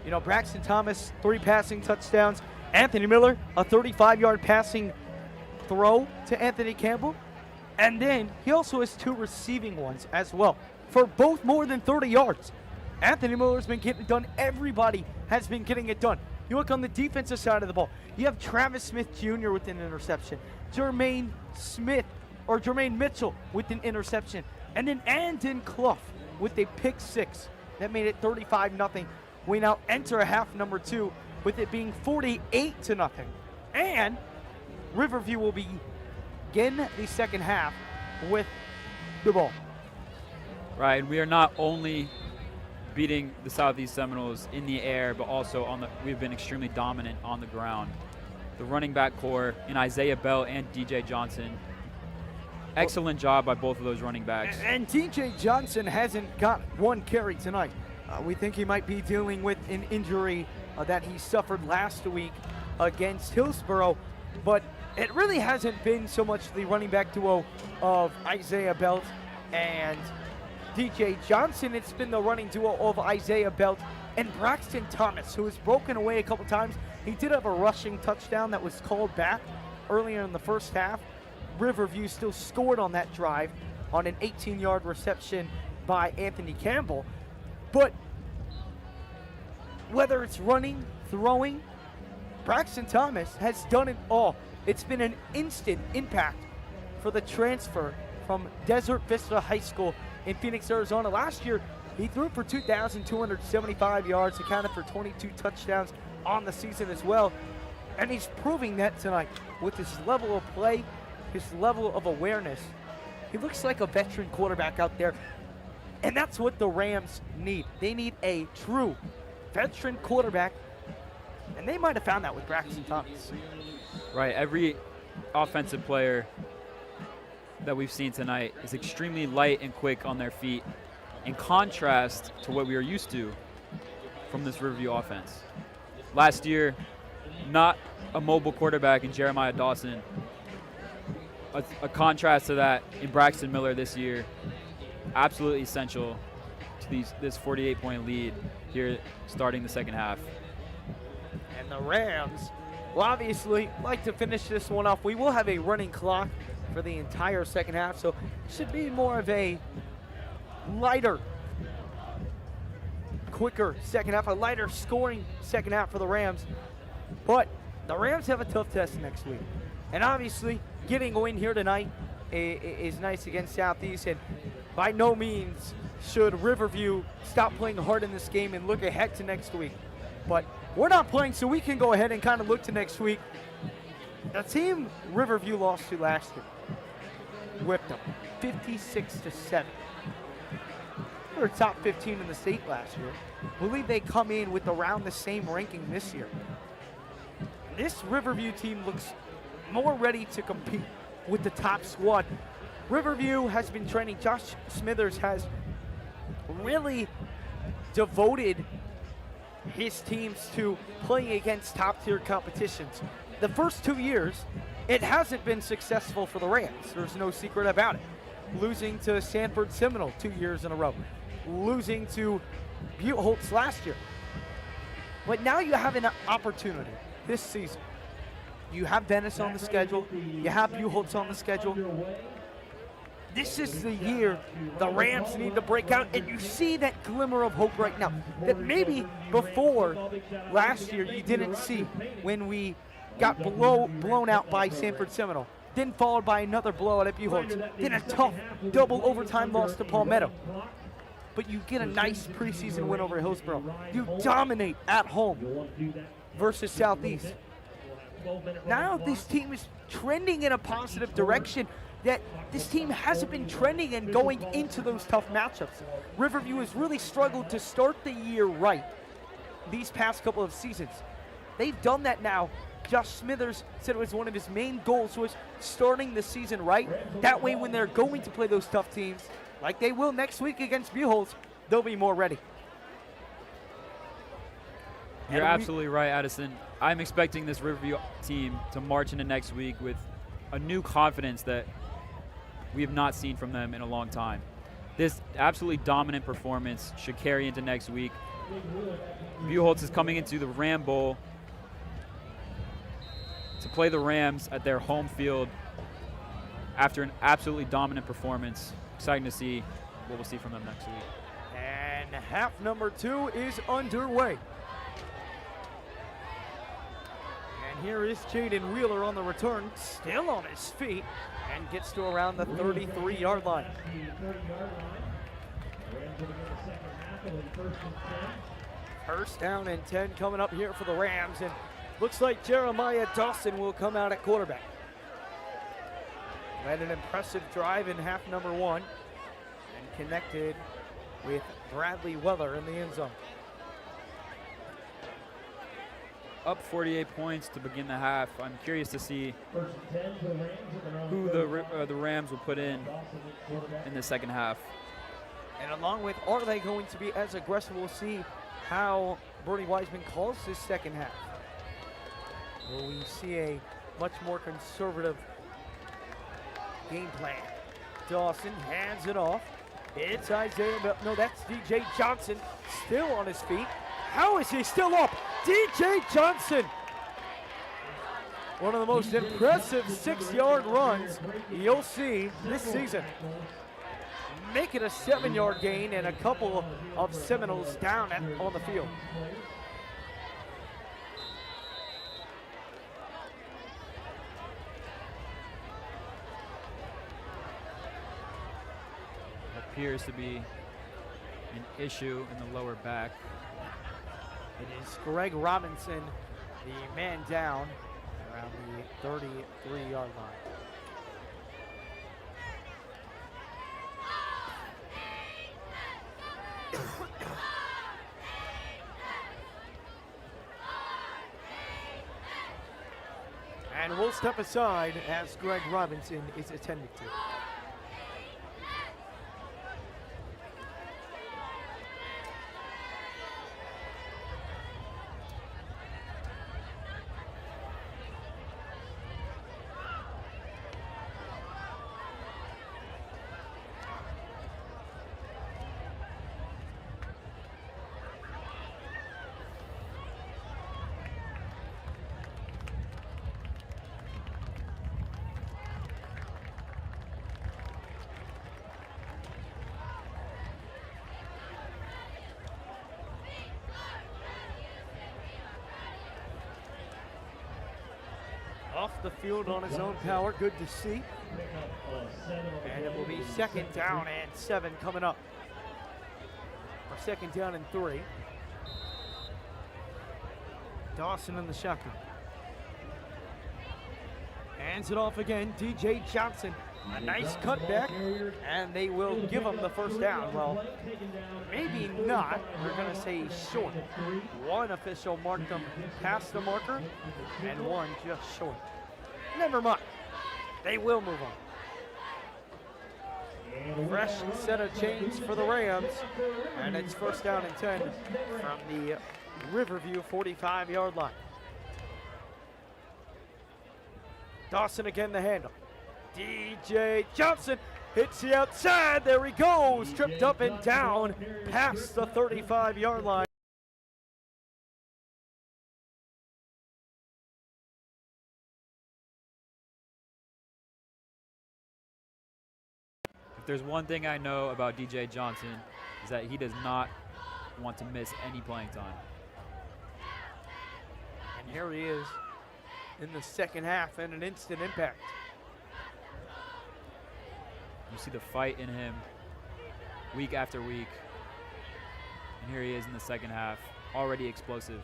You know, Braxton Thomas, 3 passing touchdowns. Anthony Miller, a 35-yard passing throw to Anthony Campbell. And then he also has 2 receiving ones as well for both more than 30 yards. Anthony Miller's been getting it done. Everybody has been getting it done. You look on the defensive side of the ball. You have Travis Smith Jr. with an interception. Jermaine Mitchell with an interception. And then Andon Clough with a pick 6. That made it 35-0. We now enter half number 2 with it being 48-0. And Riverview will begin the second half with the ball. Right, and we are not only beating the Southeast Seminoles in the air, but also we've been extremely dominant on the ground. The running back core in Isaiah Bell and DJ Johnson. Excellent job by both of those running backs. And DJ Johnson hasn't got 1 carry tonight. We think he might be dealing with an injury that he suffered last week against Hillsborough, but it really hasn't been so much the running back duo of Isaiah Belt and DJ Johnson. It's been the running duo of Isaiah Belt and Braxton Thomas, who has broken away a couple times. He did have a rushing touchdown that was called back earlier in the first half. Riverview still scored on that drive, on an 18-yard reception by Anthony Campbell. But whether it's running, throwing, Braxton Thomas has done it all. It's been an instant impact for the transfer from Desert Vista High School in Phoenix, Arizona. Last year, he threw for 2,275 yards, accounted for 22 touchdowns on the season as well. And he's proving that tonight with his level of play, his level of awareness. He looks like a veteran quarterback out there. And that's what the Rams need. They need a true veteran quarterback. And they might have found that with Braxton Thomas. Right, every offensive player that we've seen tonight is extremely light and quick on their feet, in contrast to what we are used to from this Riverview offense. Last year, not a mobile quarterback in Jeremiah Dawson. A contrast to that in Braxton Miller this year. Absolutely essential to this 48-point lead here starting the second half. And the Rams will obviously like to finish this one off. We will have a running clock for the entire second half, so it should be more of a lighter, quicker second half, a lighter scoring second half for the Rams. But the Rams have a tough test next week. And obviously, getting a win here tonight is nice against Southeast. And by no means should Riverview stop playing hard in this game and look ahead to next week. But we're not playing, so we can go ahead and kind of look to next week. The team Riverview lost to last year whipped them 56-7. They were top 15 in the state last year. I believe they come in with around the same ranking this year. This Riverview team looks more ready to compete with the top squad. Riverview has been training. Josh Smithers has really devoted his teams to playing against top-tier competitions. The first 2 years, it hasn't been successful for the Rams. There's no secret about it. Losing to Sanford Seminole 2 years in a row. Losing to Butte Holtz last year. But now you have an opportunity this season. You have Venice on the schedule. You have Butte Holtz on the schedule. This is the year the Rams need to break out, and you see that glimmer of hope right now that maybe before last year you didn't see when we got blown out by Sanford Seminole, then followed by another blowout at Butte Holtz, then a tough double overtime loss to Palmetto. But you get a nice preseason win over Hillsboro. You dominate at home versus Southeast. Now this team is trending in a positive direction that this team hasn't been trending in going into those tough matchups. Riverview has really struggled to start the year right these past couple of seasons. They've done that now. Josh Smithers said it was one of his main goals was starting the season right. That way when they're going to play those tough teams, like they will next week against Butte Holtz, they'll be more ready. You're absolutely right, Addison. I'm expecting this Riverview team to march into next week with a new confidence that we have not seen from them in a long time. This absolutely dominant performance should carry into next week. Butte Holtz is coming into the Ram Bowl to play the Rams at their home field after an absolutely dominant performance. Exciting to see what we'll see from them next week. And half number 2 is underway. And here is Jaden Wheeler on the return, still on his feet, and gets to around the 33-yard line. First down and 10 coming up here for the Rams, and looks like Jeremiah Dawson will come out at quarterback. Led an impressive drive in half number 1 and connected with Bradley Weller in the end zone. Up 48 points to begin the half. I'm curious to see who the Rams will put in the second half. And along with, are they going to be as aggressive? We'll see how Bernie Wiseman calls this second half. Will we see a much more conservative game plan? Dawson hands it off. It's Isaiah, no, that's DJ Johnson, still on his feet. How is he still up? DJ Johnson. One of the most impressive 6-yard runs you'll see this season. make it a 7-yard gain, and a couple of Seminoles down on the field. Appears to be an issue in the lower back. It is Greg Robinson, the man down around the 33-yard line. And we'll step aside as Greg Robinson is attended to. Off the field on his own power, good to see. And it will be 2nd down and 7 coming up. Or 2nd down and 3. Dawson in the shotgun. Hands it off again, DJ Johnson. A nice cutback, and they will give him the 1st down. Well, maybe not. We're going to say short. One official marked them past the marker, and one just short. Never mind. They will move on. Fresh set of change for the Rams, and it's 1st down and 10 from the Riverview 45-yard line. Dawson again the handle. DJ Johnson hits the outside. There he goes. Tripped up and down past the 35-yard line. If there's one thing I know about DJ Johnson, is that he does not want to miss any playing time. And here he is in the 2nd half and an instant impact. You see the fight in him week after week. And here he is in the 2nd half, already explosive.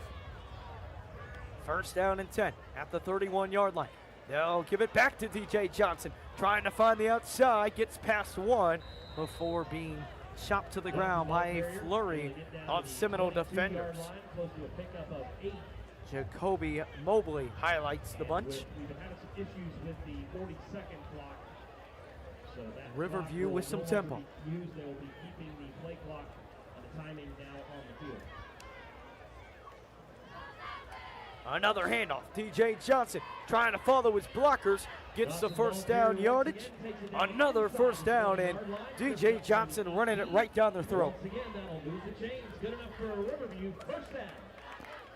1st down and 10 at the 31-yard line. They'll give it back to DJ Johnson, trying to find the outside, gets past one before being chopped to the ground by a flurry of Seminole defenders. Jacoby Mobley highlights the bunch. Riverview with some tempo. Another handoff. DJ Johnson trying to follow his blockers. Gets the 1st down yardage. Another 1st down, and DJ Johnson running it right down their throat.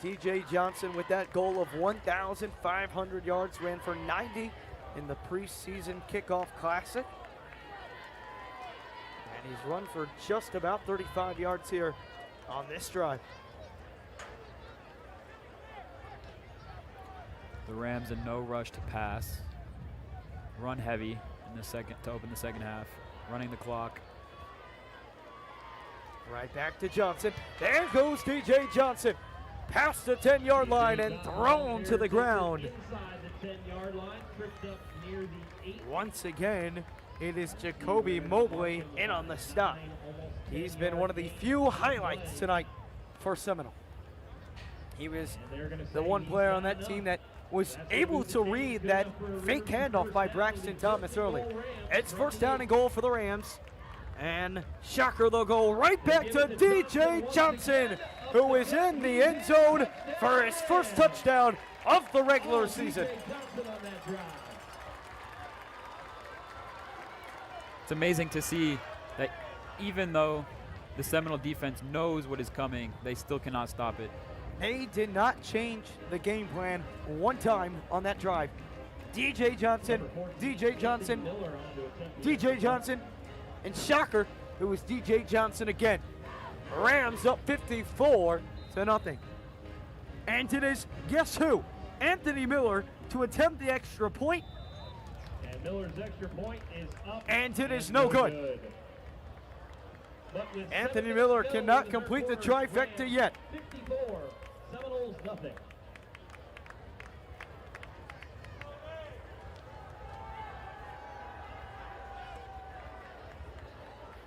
DJ Johnson with that goal of 1,500 yards, ran for 90 in the preseason kickoff classic. And he's run for just about 35 yards here on this drive. The Rams in no rush to pass. Run heavy in the second to open the 2nd half. Running the clock. Right back to Johnson. There goes DJ Johnson. Past the 10-yard line and thrown to the ground. Once again, it is Jacoby Mobley in on the stop. He's been one of the few highlights tonight for Seminole. He was the one player on that team that was able to read that fake handoff by Braxton Thomas early. It's 1st down and goal for the Rams. And shocker, they'll go right back to DJ Johnson, who is in the end zone for his 1st touchdown of the regular season. It's amazing to see that even though the Seminole defense knows what is coming, they still cannot stop it. They did not change the game plan one time on that drive. DJ Johnson, DJ Johnson, DJ Johnson, And shocker, it was DJ Johnson again. Rams up 54-0. And it is, guess who? Anthony Miller to attempt the extra point. And Miller's extra point is up. And it is no good. Anthony Miller cannot complete the trifecta yet. 54, Seminoles nothing.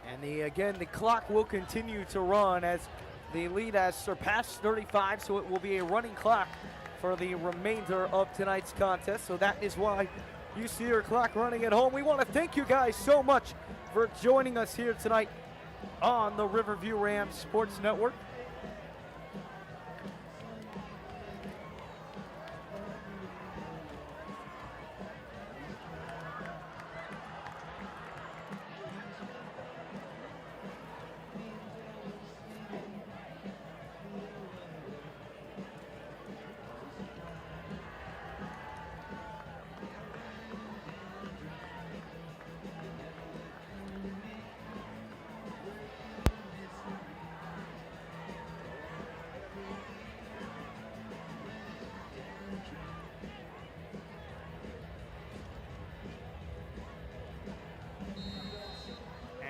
And again, the clock will continue to run as the lead has surpassed 35, so it will be a running clock for the remainder of tonight's contest. So that is why you see your clock running at home. We want to thank you guys so much for joining us here tonight on the Riverview Rams Sports Network.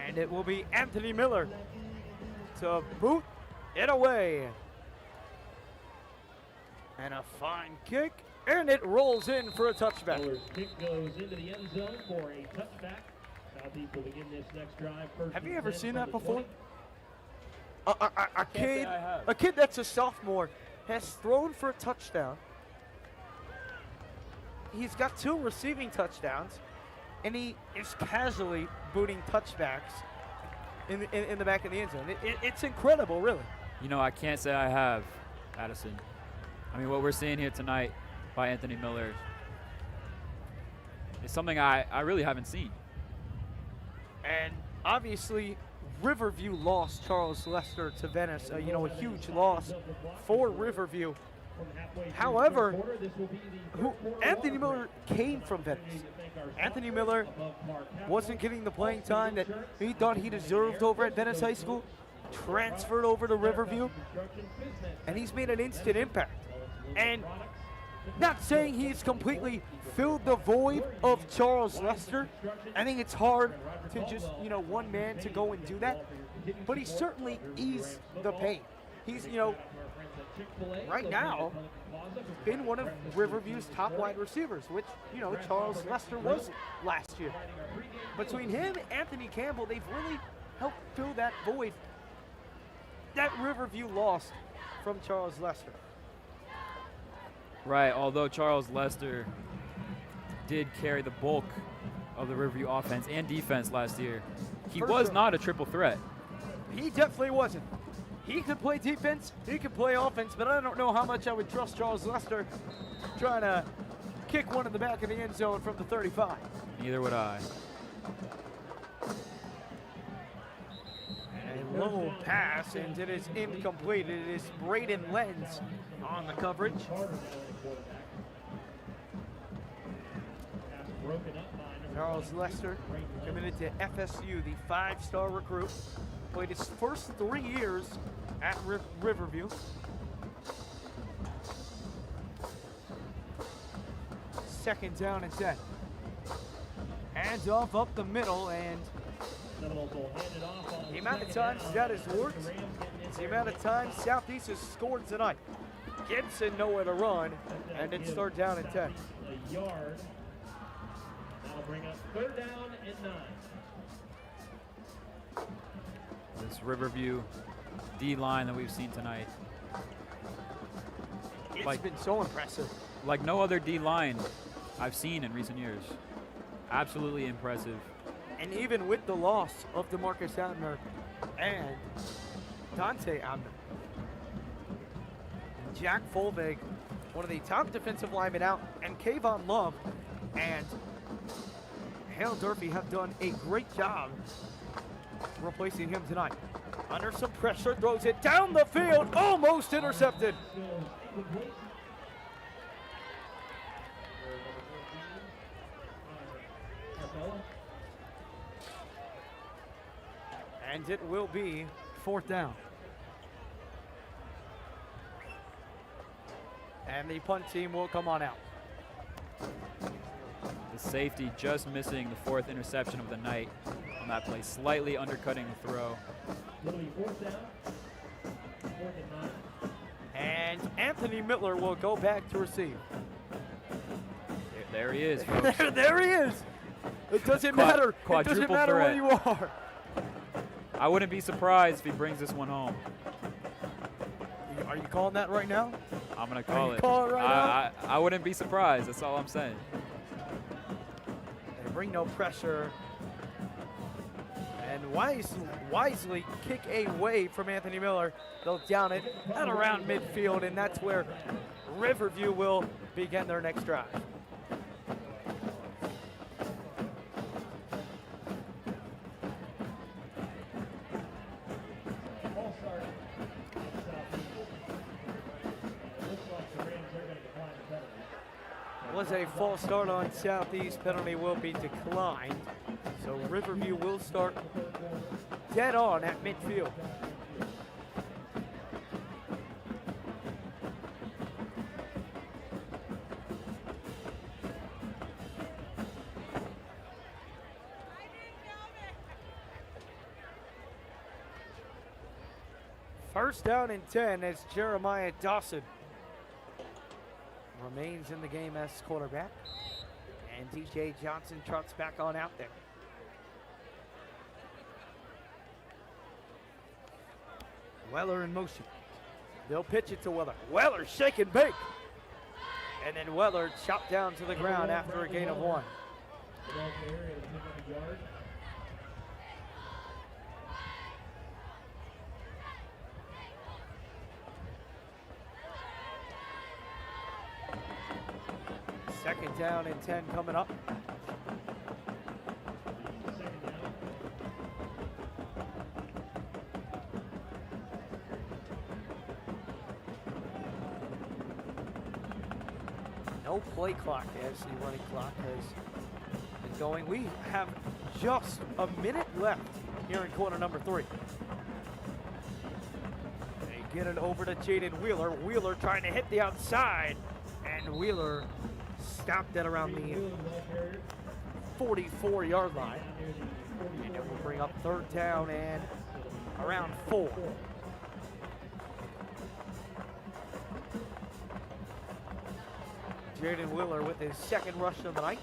And it will be Anthony Miller to boot it away. And a fine kick, and it rolls in for a touchback. Miller's kick goes into the end zone for a touchback. Southeast will begin this next drive. Have you ever seen that from the before? 20. A kid that's a sophomore has thrown for a touchdown. He's got 2 receiving touchdowns, and he is casually booting touchbacks in the back of the end zone. It's incredible, really. You know, I can't say I have, Addison. I mean, what we're seeing here tonight by Anthony Miller is something I really haven't seen. And obviously, Riverview lost Charles Lester to Venice, a huge loss for Riverview. However, Anthony Miller came from Venice. Anthony Miller wasn't getting the playing time that he thought he deserved over at Venice High School, transferred over to Riverview, and he's made an instant impact. And not saying he's completely filled the void of Charles Lester. I think it's hard to just, one man to go and do that, but he certainly eased the pain. He's, right now, been one of Riverview's top wide receivers, which, Charles Lester was last year. Between him and Anthony Campbell, they've really helped fill that void that Riverview lost from Charles Lester. Right, although Charles Lester did carry the bulk of the Riverview offense and defense last year, he was not a triple threat. He definitely wasn't. He could play defense, he could play offense, but I don't know how much I would trust Charles Lester trying to kick one in the back of the end zone from the 35. Neither would I. A low pass, and it is incomplete. It is Braden Lenz on the coverage. Charles Lester, committed to FSU, the 5-star recruit. Played his first 3 years at Riverview. Second down and 10. Hands off up the middle, and the amount of times that has worked is the amount of times Southeast has scored tonight. Gibson nowhere to run, and it's third down and 10. A yard. That'll bring up third down and 9. This Riverview D-line that we've seen tonight. It's been so impressive. Like no other D-line I've seen in recent years. Absolutely impressive. And even with the loss of DeMarcus Abner and Dante Abner, Jack Folvig, one of the top defensive linemen out, and Kayvon Love and Hale Durfee have done a great job replacing him tonight. Under some pressure, throws it down the field, almost intercepted. and it will be 4th down. And the punt team will come on out. The safety just missing the 4th interception of the night on that play, slightly undercutting the throw. It'll be 4th down, 4th and 9. And Anthony Miller will go back to receive. There he is, folks. there he is. It doesn't matter. It doesn't Quadruple matter where threat. you are. I wouldn't be surprised if he brings this one home. Are you calling that right now? I'm going to call it. Call it right I wouldn't be surprised. That's all I'm saying. They bring no pressure. And wisely kick away from Anthony Miller. They'll down it at around midfield, and that's where Riverview will begin their next drive. Was a false start on Southeast. Penalty will be declined. So Riverview will start dead on at midfield. First down and 10 as Jeremiah Dawson remains in the game as quarterback. And DJ Johnson trots back on out there. Weller in motion. They'll pitch it to Weller. Weller shake and bake. And then Weller chopped down to the ground after a gain of 1. Second down and 10 coming up. No play clock as the running clock has been going. We have just a minute left here in quarter number 3. They get it over to Jaden Wheeler. Wheeler trying to hit the outside, and Wheeler stopped at around the 44-yard line. And it will bring up 3rd down and around 4. Jaden Wheeler with his 2nd rush of the night.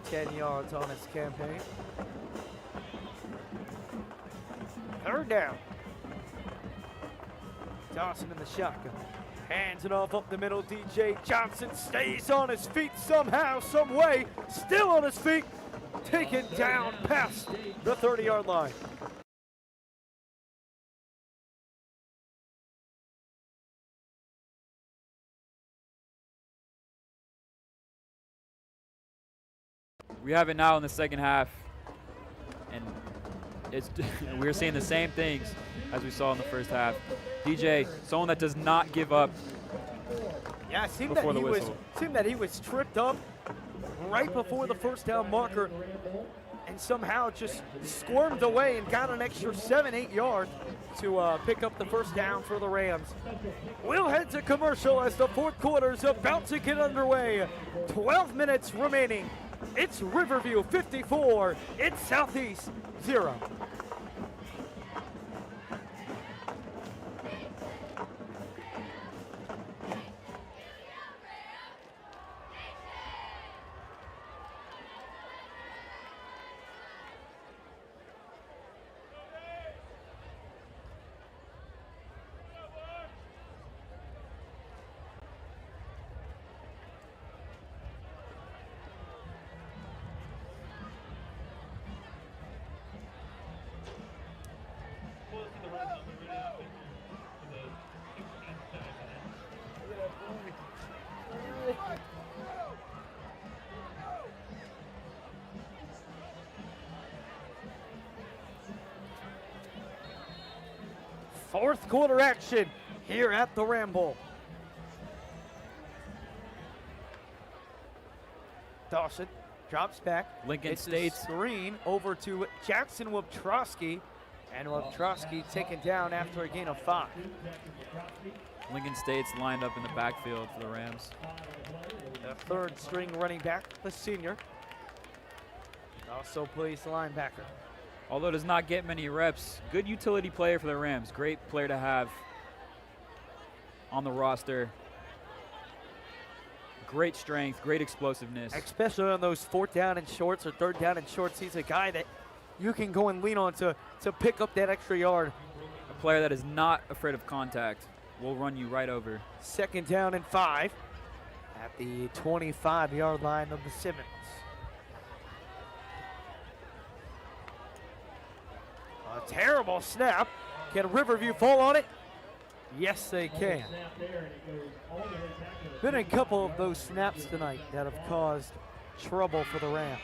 10 yards on his campaign. 3rd down. Dawson in the shotgun. Hands it off up the middle. DJ Johnson stays on his feet somehow, some way. Still on his feet. Taken down past the 30-yard line. We have it now in the second half, and we're seeing the same things as we saw in the first half. DJ, someone that does not give up. Yeah, it seemed before the whistle. that he was tripped up right before the 1st down marker and somehow just squirmed away and got an extra 7-8 yards to pick up the 1st down for the Rams. We'll head to commercial as the 4th quarter is about to get underway. 12 minutes remaining. It's Riverview 54. It's Southeast 0. Fourth quarter action here at the Ramble. Dawson Drops back. Lincoln It's a State's screen over to Jackson Waptrowski. And Waptrowski taken down after a gain of 5. Lincoln State's lined up in the backfield for the Rams. The third string running back, the senior. Also plays linebacker. Although does not get many reps, good utility player for the Rams. Great player to have on the roster. Great strength, great explosiveness. Especially on those 4th down and shorts or 3rd down and shorts. He's a guy that you can go and lean on to pick up that extra yard. A player that is not afraid of contact. Will run you right over. 2nd down and 5 at the 25-yard line of the Seminoles. A terrible snap. Can Riverview fall on it? Yes, they can. Been a couple of those snaps tonight that have caused trouble for the Rams.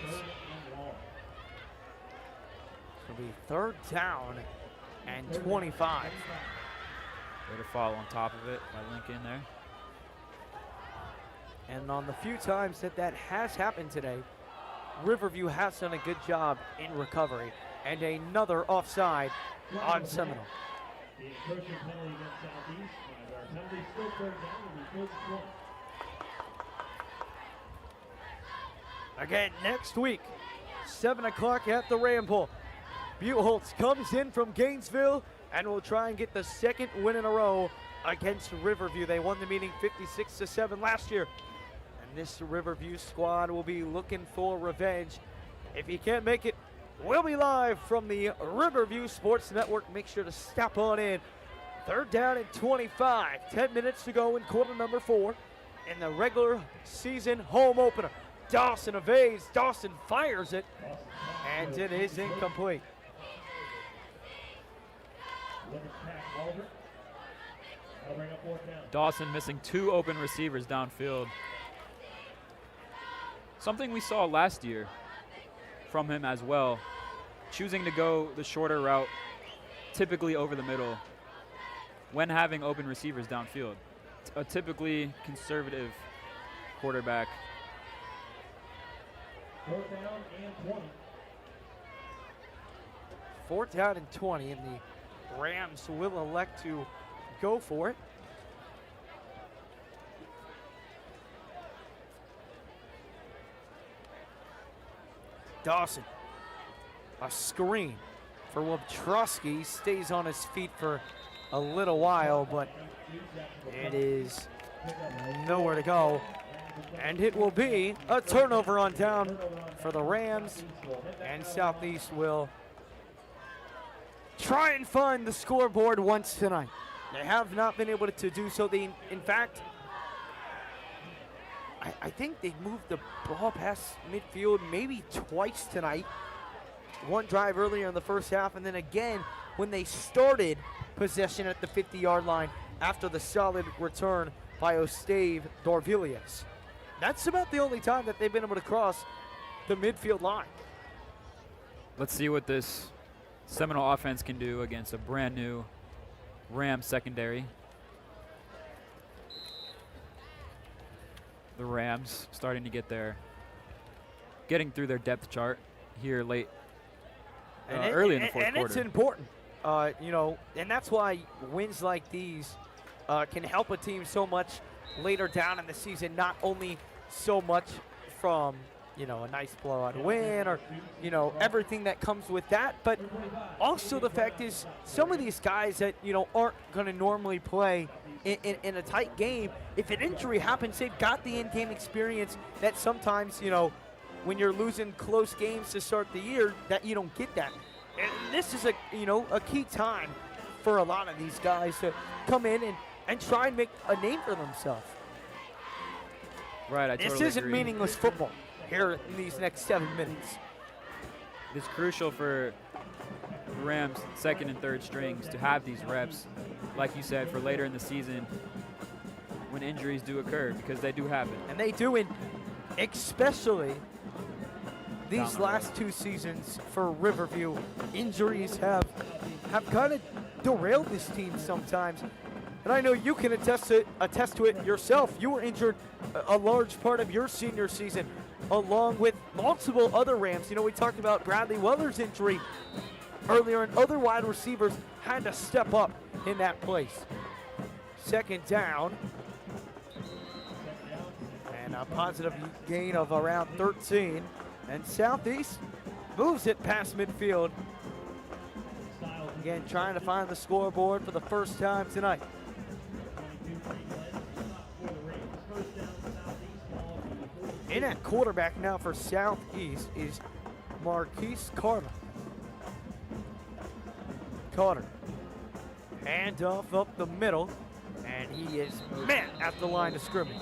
It'll be 3rd down and 25. Way to follow on top of it by Lincoln there. And on the few times that has happened today, Riverview has done a good job in recovery. And another offside on Seminole. The encroaching penalty against Southeast. Our penalty still 3rd down will be 1st and 20. Again, next week, 7 o'clock at the Ramble. Buchholz comes in from Gainesville and will try and get the 2nd win in a row against Riverview. They won the meeting 56-7 last year. And this Riverview squad will be looking for revenge. If you can't make it, we'll be live from the Riverview Sports Network. Make sure to step on in. 3rd down and 25. 10 minutes to go in quarter number 4 in the regular season home opener. Dawson evades. Dawson fires it. And it is incomplete. Dawson missing 2 open receivers downfield. Something we saw last year from him as well. Choosing to go the shorter route, typically over the middle, when having open receivers downfield. A typically conservative quarterback. 4th down and 20. 4th down and 20, and the Rams will elect to go for it. Dawson, a screen for Waptrowski. Stays on his feet for a little while, but it is nowhere to go. And it will be a turnover on down for the Rams, and Southeast will try and find the scoreboard once tonight. They have not been able to do so. In fact, I think they moved the ball past midfield maybe twice tonight. One drive earlier in the first half, and then again when they started possession at the 50-yard line after the solid return by Ostave Dorvilius. That's about the only time that they've been able to cross the midfield line. Let's see what this Seminole offense can do against a brand new Rams secondary. The Rams starting to get getting through their depth chart here late, early in the 4th quarter. And it's important, and that's why wins like these can help a team so much later down in the season, not only so much from, a nice blowout win or, everything that comes with that, but also the fact is some of these guys that, aren't going to normally play in a tight game, if an injury happens, they've got the in-game experience that sometimes, when you're losing close games to start the year, that you don't get that. And this is a key time for a lot of these guys to come in and try and make a name for themselves. Right, I totally agree. This isn't meaningless football here in these next 7 minutes. It's crucial for the Rams' 2nd and 3rd strings to have these reps, like you said, for later in the season when injuries do occur, because they do happen. And they do, especially these last 2 seasons for Riverview. Injuries have kind of derailed this team sometimes. And I know you can attest to it yourself. You were injured a large part of your senior season. along with multiple other Rams. You know, we talked about Bradley Weller's injury earlier, and other wide receivers had to step up in that place. Second down. And a positive gain of around 13. And Southeast moves it past midfield. Again, trying to find the scoreboard for the first time tonight. In at quarterback now for Southeast is Marquise Carter. Carter. Handoff up the middle, and he is met at the line of scrimmage.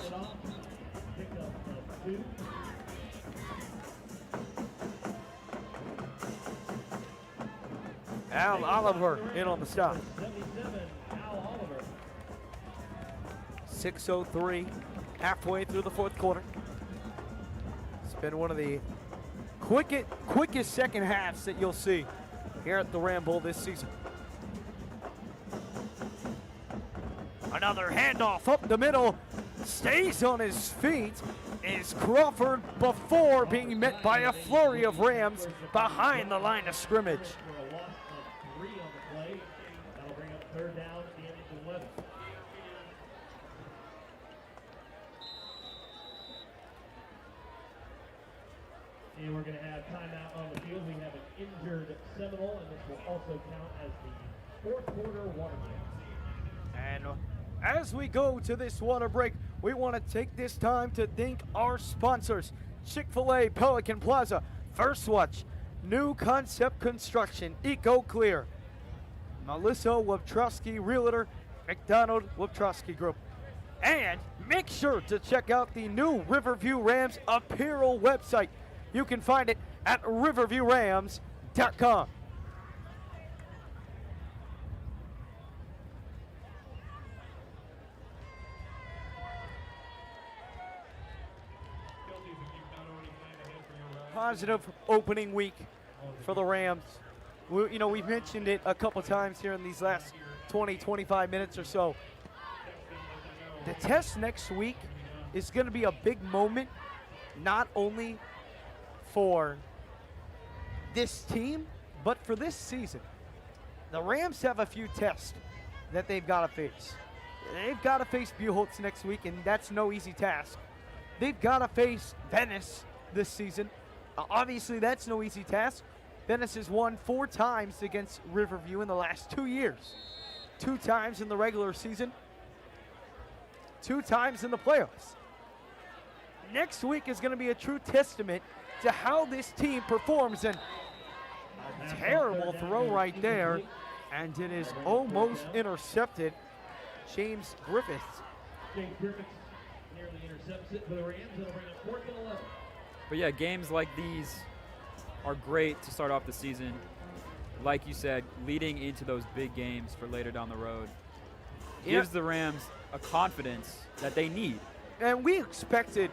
Al Oliver in on the stop. 6:03, halfway through the fourth quarter. It's been one of the quickest second halves that you'll see here at the Ram Bowl this season. Another handoff up the middle, stays on his feet, is Crawford before being met by a flurry of Rams behind the line of scrimmage. Third down and 11. And we're going to have timeout on the field. We have an injured Seminole, and this will also count as the fourth quarter water break. And as we go to this water break, we want to take this time to thank our sponsors: Chick-fil-A, Pelican Plaza, First Watch, New Concept Construction, Eco Clear, Melissa Waptrowski Realtor, McDonald Waptrowski Group. And make sure to check out the new Riverview Rams apparel website. You can find it at riverviewrams.com. Positive opening week for the Rams. We've mentioned it a couple times here in these last 20, 25 minutes or so. The test next week is going to be a big moment, not only for this team, but for this season. The Rams have a few tests that they've got to face. They've got to face Buchholz next week, and that's no easy task. They've got to face Venice this season. Obviously, that's no easy task. Venice has won 4 times against Riverview in the last 2 years. 2 times in the regular season, 2 times in the playoffs. Next week is going to be a true testament to how this team performs. And a terrible throw right there, and it is almost intercepted. James Griffiths. James Griffiths nearly intercepts it for the Rams. It'll bring up 4th and 11. But yeah, games like these are great to start off the season. Like you said, leading into those big games for later down the road gives the Rams a confidence that they need. And we expected,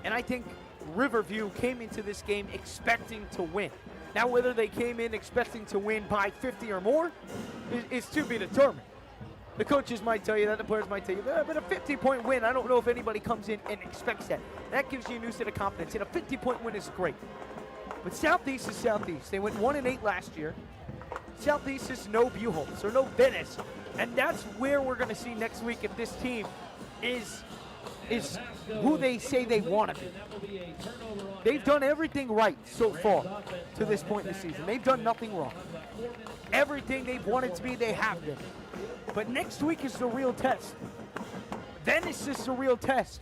and I think Riverview came into this game expecting to win. Now, whether they came in expecting to win by 50 or more is to be determined. The coaches might tell you that, the players might tell you that, but a 50-point win, I don't know if anybody comes in and expects that. That gives you a new set of confidence, and a 50-point win is great. But Southeast is Southeast. They went 1-8 last year. Southeast is no Buchholz or no Venice, and that's where we're going to see next week if this team is who they say they want to be. They've done everything right so far to this point in the season. They've done nothing wrong. Everything they've wanted to be, they have been. But next week is the real test. Venice is the real test.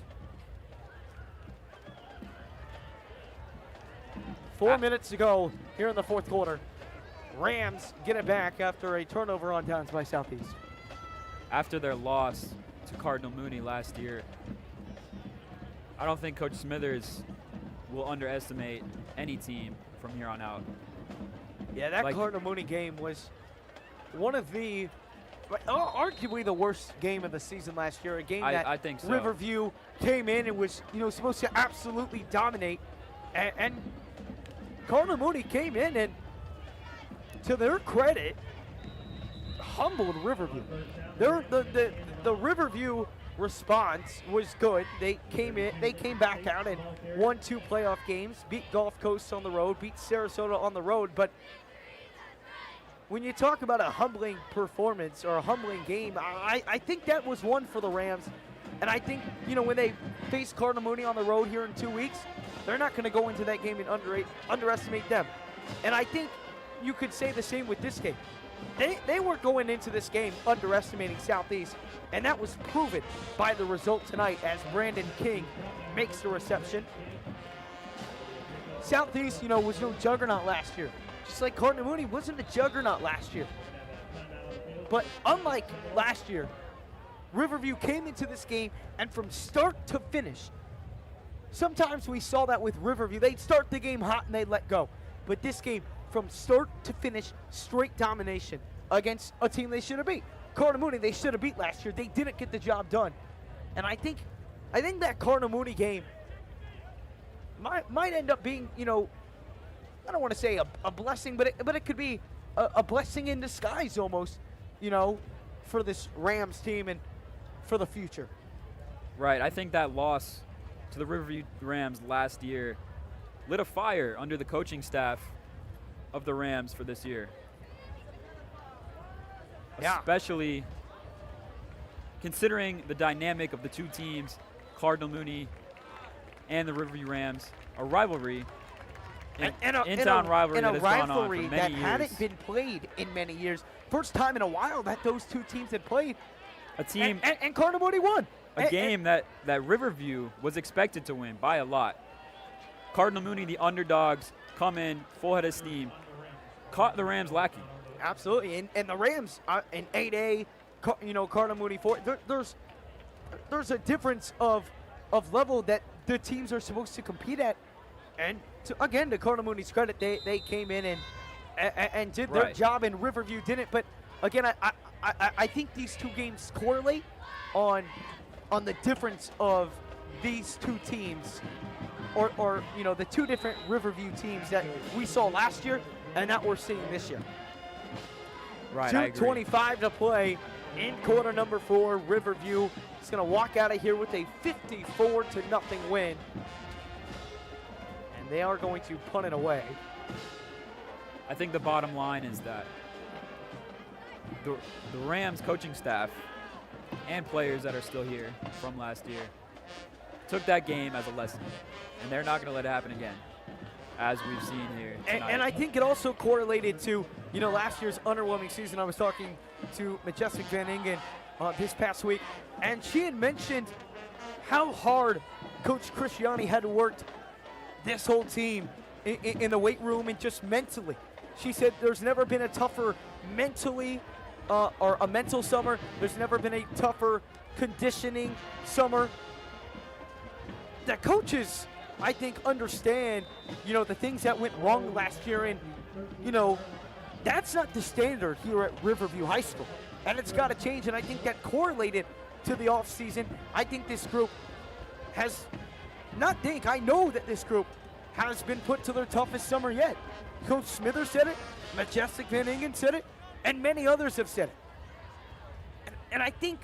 4 minutes to go here in the fourth quarter. Rams get it back after a turnover on downs by Southeast. After their loss to Cardinal Mooney last year, I don't think Coach Smithers will underestimate any team from here on out. Yeah, that Cardinal Mooney game was one of the, arguably the worst game of the season last year. A game that I think so. Riverview came in and was, supposed to absolutely dominate. And Cardinal Mooney came in and, to their credit, humbled Riverview. The Riverview response was good. They came back out and won 2 playoff games, beat Gulf Coast on the road, beat Sarasota on the road. But when you talk about a humbling performance or a humbling game, I think that was one for the Rams. And I think, when they face Cardinal Mooney on the road here in 2 weeks, they're not going to go into that game and underestimate them. And I think you could say the same with this game. They weren't going into this game underestimating Southeast, and that was proven by the result tonight as Brandon King makes the reception. Southeast, was no juggernaut last year. Just like Cardinal Mooney wasn't a juggernaut last year. But unlike last year, Riverview came into this game and from start to finish, sometimes we saw that with Riverview. They'd start the game hot and they'd let go. But this game, from start to finish, straight domination against a team they should have beat. Cardinal Mooney, they should have beat last year. They didn't get the job done. And I think that Cardinal Mooney game might end up being, I don't want to say a blessing, but it could be a blessing in disguise almost, for this Rams team and for the future. Right. I think that loss to the Riverview Rams last year lit a fire under the coaching staff of the Rams for this year. Yeah. Especially considering the dynamic of the two teams, Cardinal Mooney and the Riverview Rams, a rivalry, in-town rivalry that has gone on for many that years. hadn't been played in many years. First time in a while that those two teams had played. A team and Cardinal Mooney won. A game that Riverview was expected to win by a lot. Cardinal Mooney, the underdogs, come in full head of steam, caught the Rams lacking. Absolutely, and the Rams in 8A, Cardinal Mooney 4. There's a difference of level that the teams are supposed to compete at, and again, to Cardinal Mooney's credit, they came in and did their job, and Riverview didn't. But again, I think these two games correlate on the difference of these two teams, or the two different Riverview teams that we saw last year and that we're seeing this year. Right, 2:25 to play in quarter number 4. Riverview is going to walk out of here with a 54-0 win, and they are going to punt it away. I think the bottom line is that the Rams coaching staff and players that are still here from last year took that game as a lesson, and they're not going to let it happen again, as we've seen here tonight. And I think it also correlated to, last year's underwhelming season. I was talking to Majestic Van Ingen this past week, and she had mentioned how hard Coach Christiani had worked this whole team in the weight room and just mentally. She said there's never been a tougher mentally or a mental summer. There's never been a tougher conditioning summer. The coaches, I think, understand, the things that went wrong last year, and, that's not the standard here at Riverview High School, and it's got to change, and I think that correlated to the offseason. I think this group I know that this group has been put to their toughest summer yet. Coach Smither said it, Majestic Van Ingen said it, and many others have said it. And I think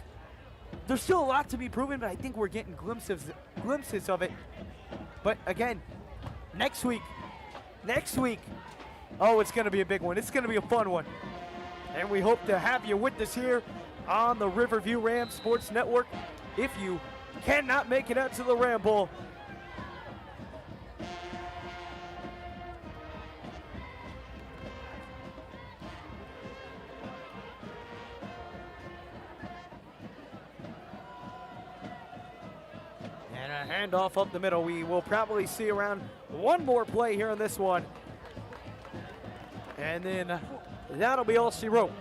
there's still a lot to be proven, but I think we're getting glimpses of it. But again, next week, oh, it's going to be a big one. It's going to be a fun one. And we hope to have you with us here on the Riverview Rams Sports Network. If you cannot make it out to the Ram Bowl, and a handoff up the middle. We will probably see around one more play here on this one, and then that'll be all she wrote.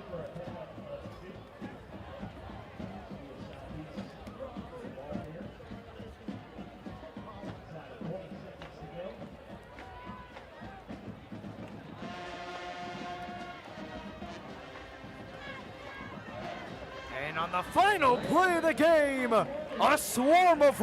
And on the final play of the game, a swarm of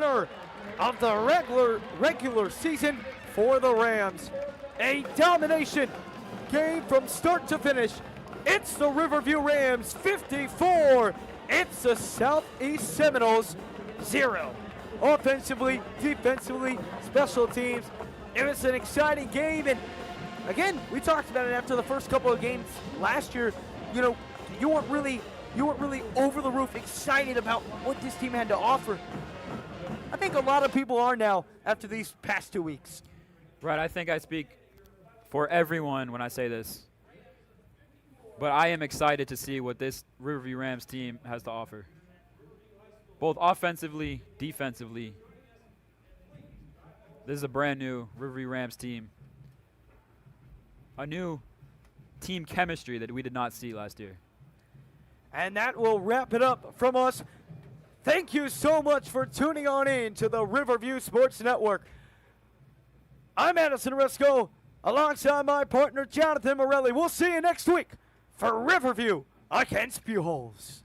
opener of the regular season for the Rams. A domination game from start to finish. It's the Riverview Rams 54. It's the Southeast Seminoles 0. Offensively, defensively, special teams. It was an exciting game, and again, we talked about it after the first couple of games last year. You know, you weren't really over the roof excited about what this team had to offer. I think a lot of people are now after these past 2 weeks. Right, I think I speak for everyone when I say this. But I am excited to see what this Riverview Rams team has to offer. Both offensively, defensively. This is a brand new Riverview Rams team. A new team chemistry that we did not see last year. And that will wrap it up from us. Thank you so much for tuning on in to the Riverview Sports Network. I'm Addison Risco, alongside my partner, Jonathan Morelli. We'll see you next week for Riverview against Buchholz.